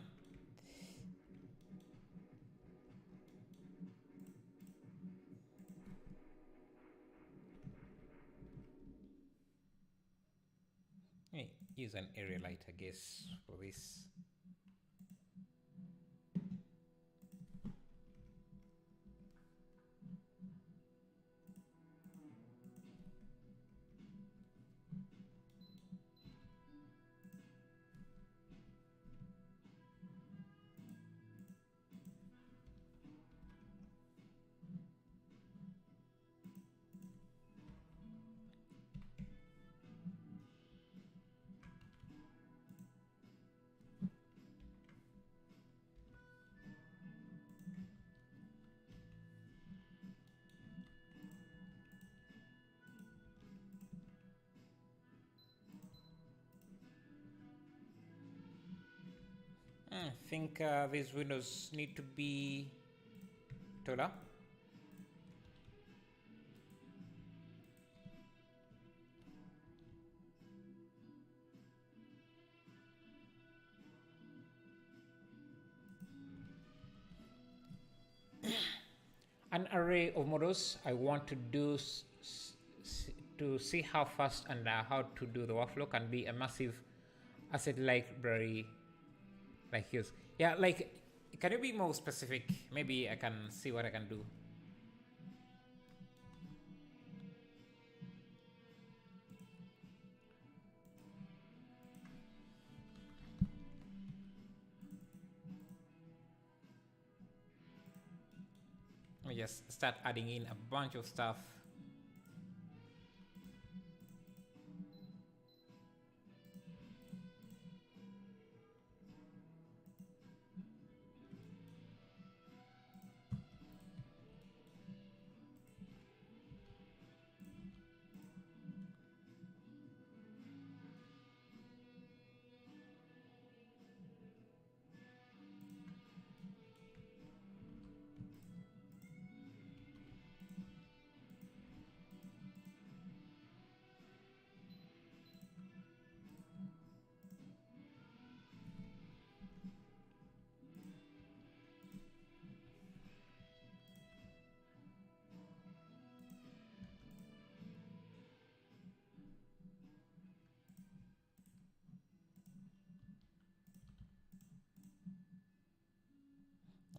Let me use an area light, I guess, for this. I think these windows need to be taller. An array of models I want to do to see how fast and how to do the workflow can be a massive asset library like yours. Yeah, like, can you be more specific? Maybe I can see what I can do. Let me just start adding in a bunch of stuff.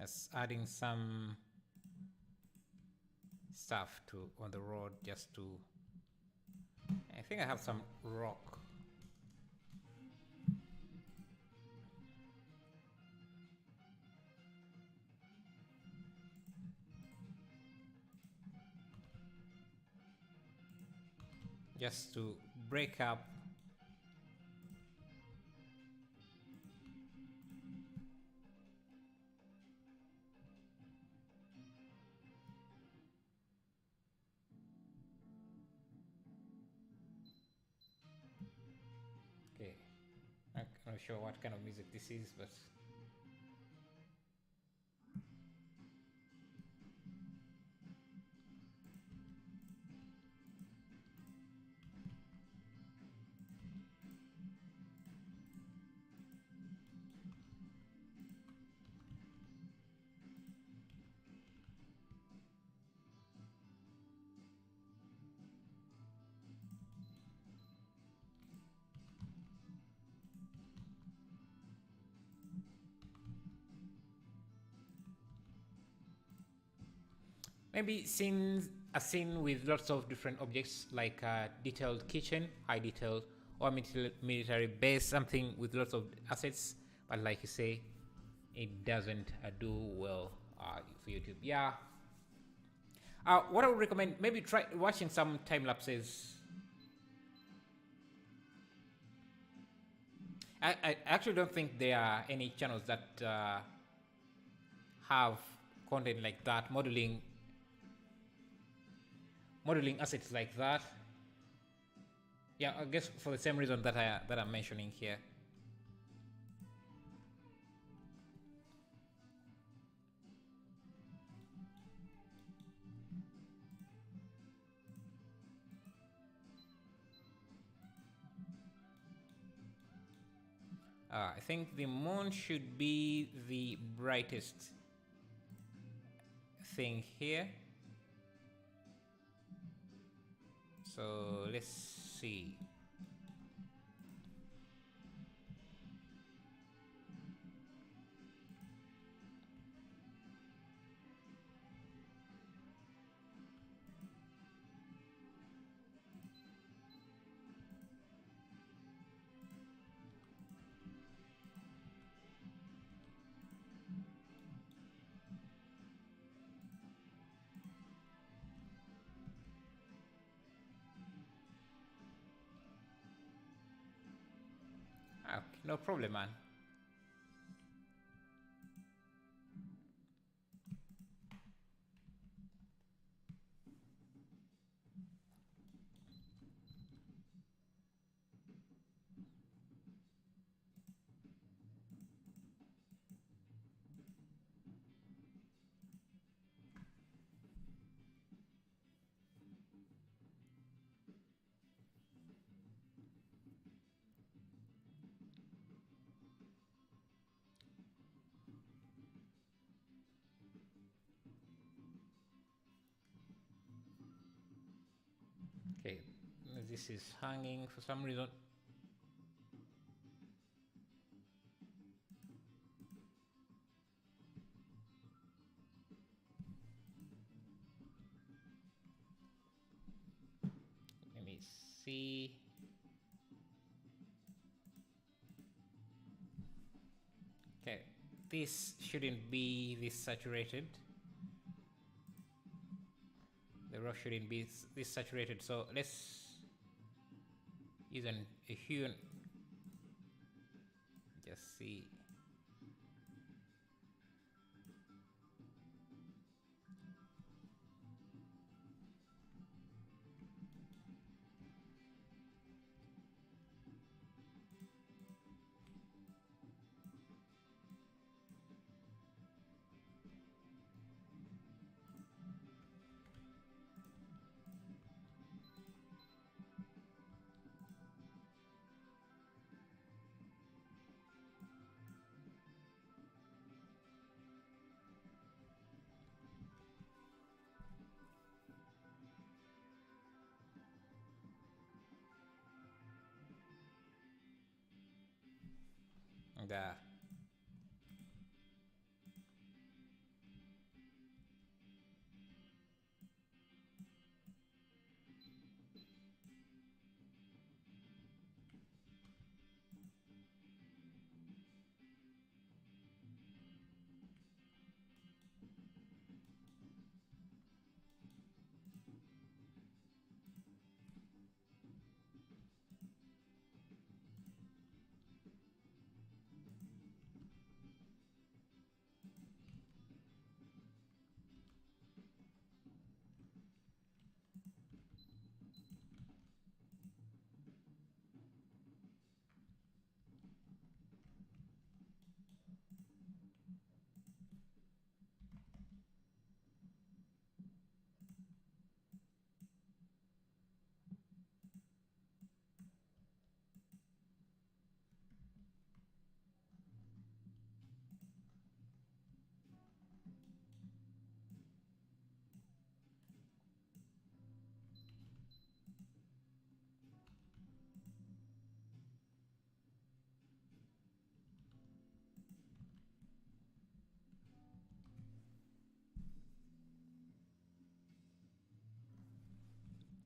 Just adding some stuff to on the road just to. I think I have some rock. Just to break up okay. I'm not sure what kind of music this is, but maybe a scene with lots of different objects like a detailed kitchen, high detail, or military base, something with lots of assets. But like you say, it doesn't do well for YouTube. Yeah. What I would recommend, maybe try watching some time lapses. I actually don't think there are any channels that have content like that, modeling assets like that. Yeah, I guess for the same reason that I'm mentioning here. I think the moon should be the brightest thing here. So let's see. Okay, no problem, man. Okay, this is hanging for some reason. Let me see. Okay, this shouldn't be this saturated. The raw shouldn't be this saturated, so let's use a hue and just see. And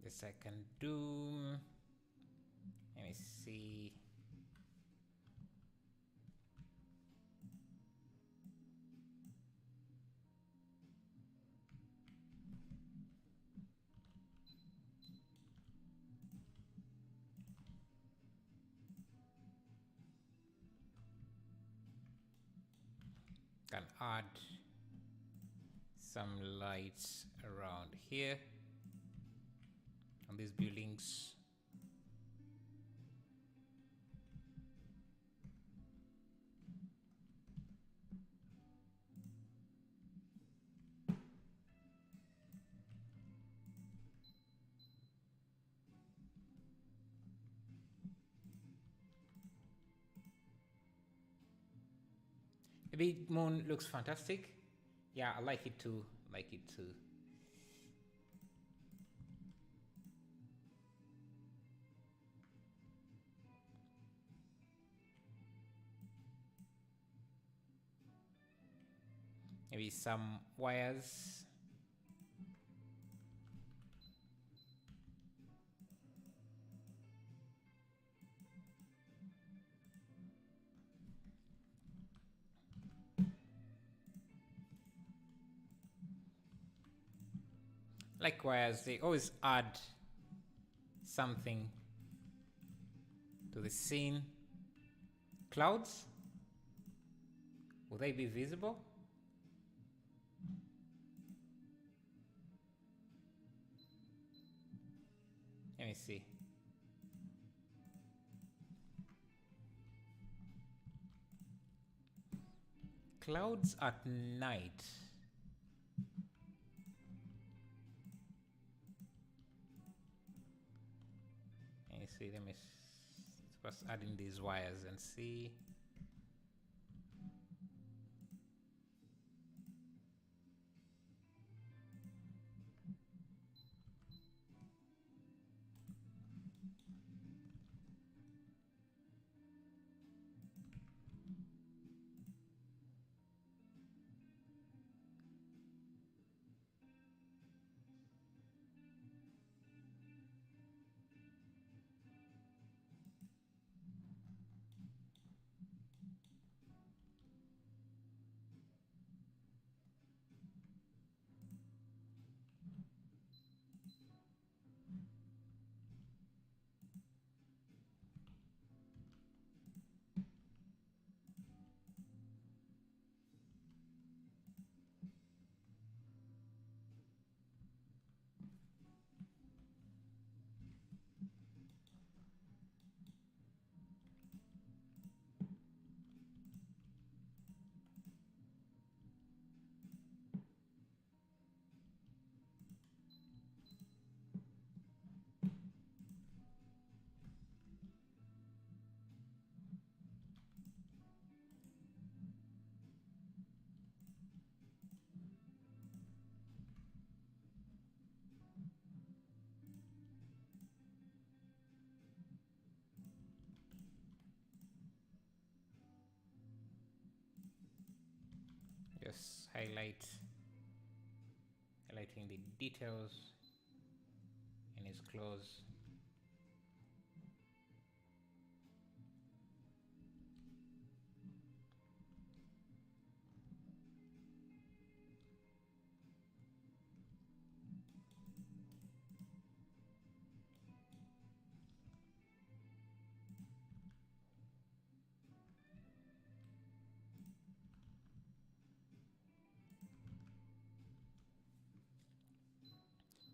this I can do. Let me see. Can add some lights around here on these buildings. The big moon looks fantastic. Yeah, I like it too. Like it too. Maybe some wires. Likewise, they always add something to the scene. Clouds, will they be visible? Let me see. Clouds at night. Let me see. Let me first add in these wires and see. highlighting the details in his clothes.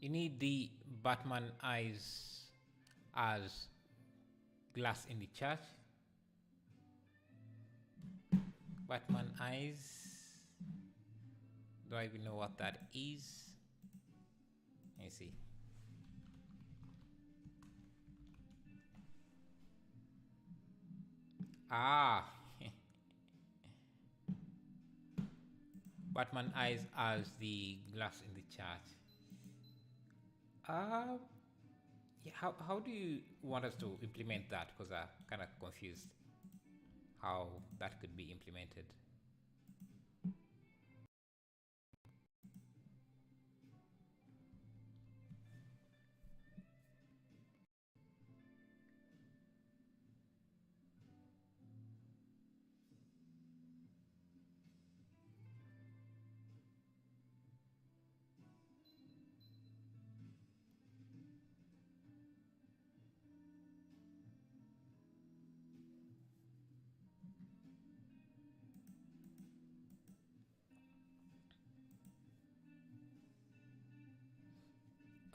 You need the Batman eyes as glass in the church. Batman eyes. Do I even know what that is? Let me see. Ah. Batman eyes as the glass in the church. Yeah, how do you want us to implement that? Because I'm kind of confused how that could be implemented.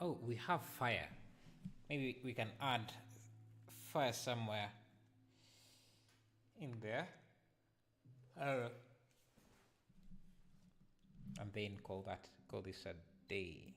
Oh, we have fire. Maybe we can add fire somewhere in there. And then call this a day.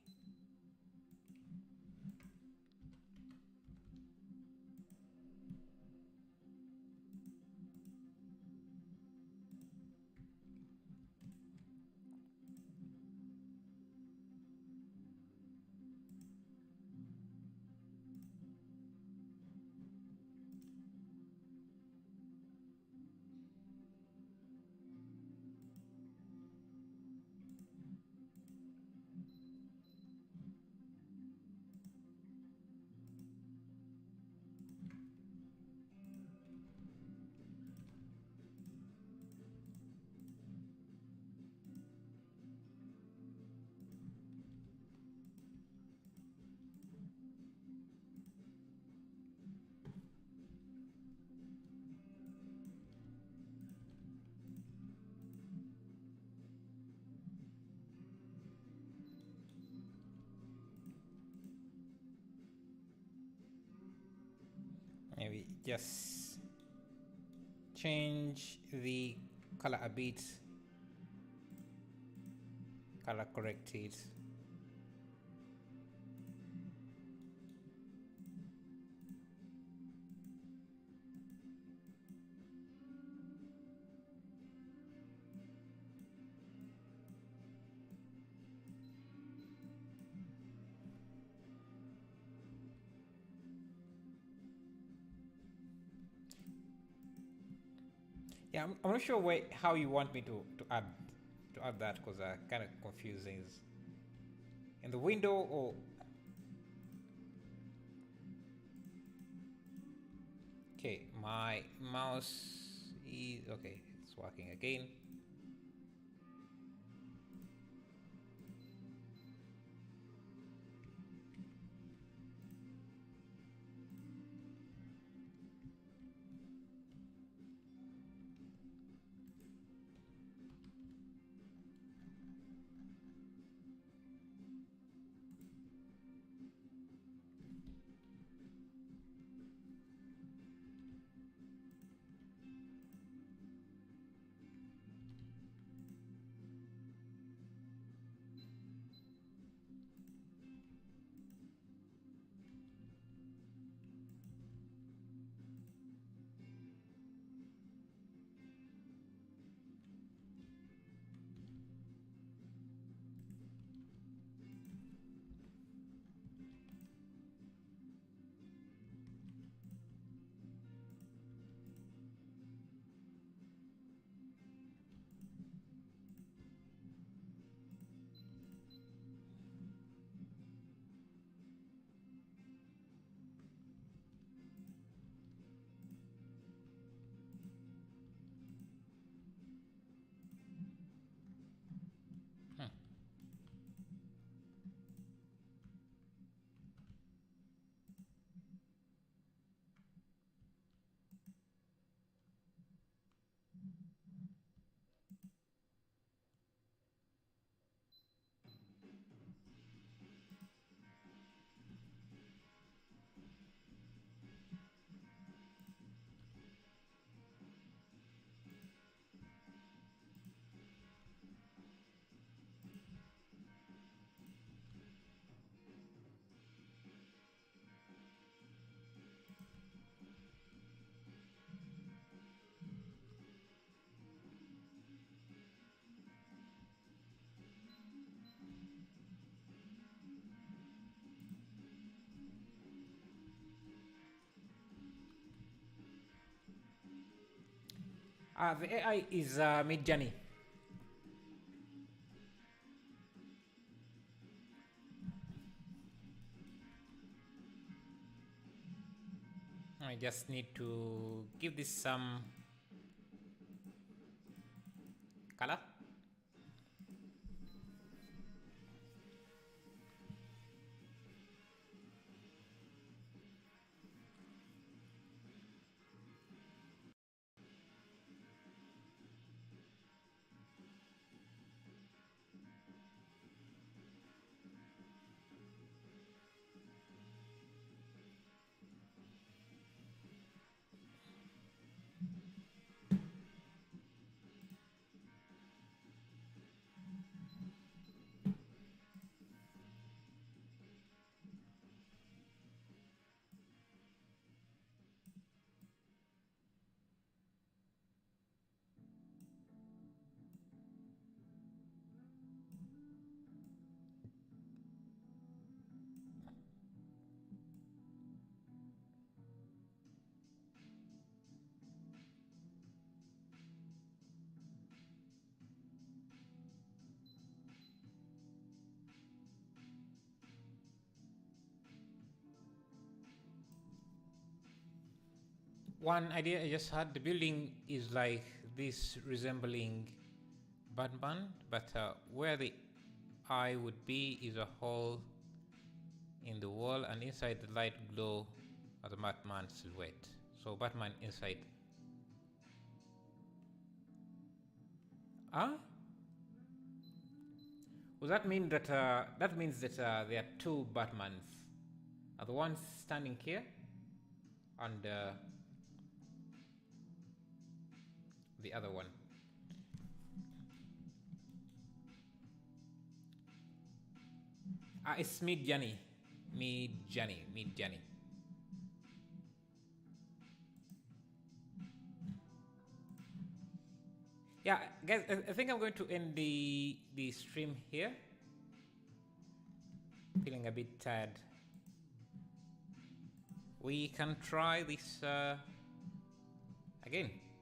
Maybe just change the color a bit, color correct it. Yeah, I'm not sure how you want me to add that, because kind of confusing. In the window or okay, my mouse is okay. It's working again. The AI is midjourney. I just need to give this some color. One idea I just had, the building is like this, resembling Batman, but where the eye would be is a hole in the wall, and inside the light glow as a Batman silhouette. So Batman inside. Huh? Well, that mean that that means that there are two Batmans. The one standing here, and the other one. It's midjourney. Midjourney. Yeah, guys, I think I'm going to end the stream here. Feeling a bit tired. We can try this again.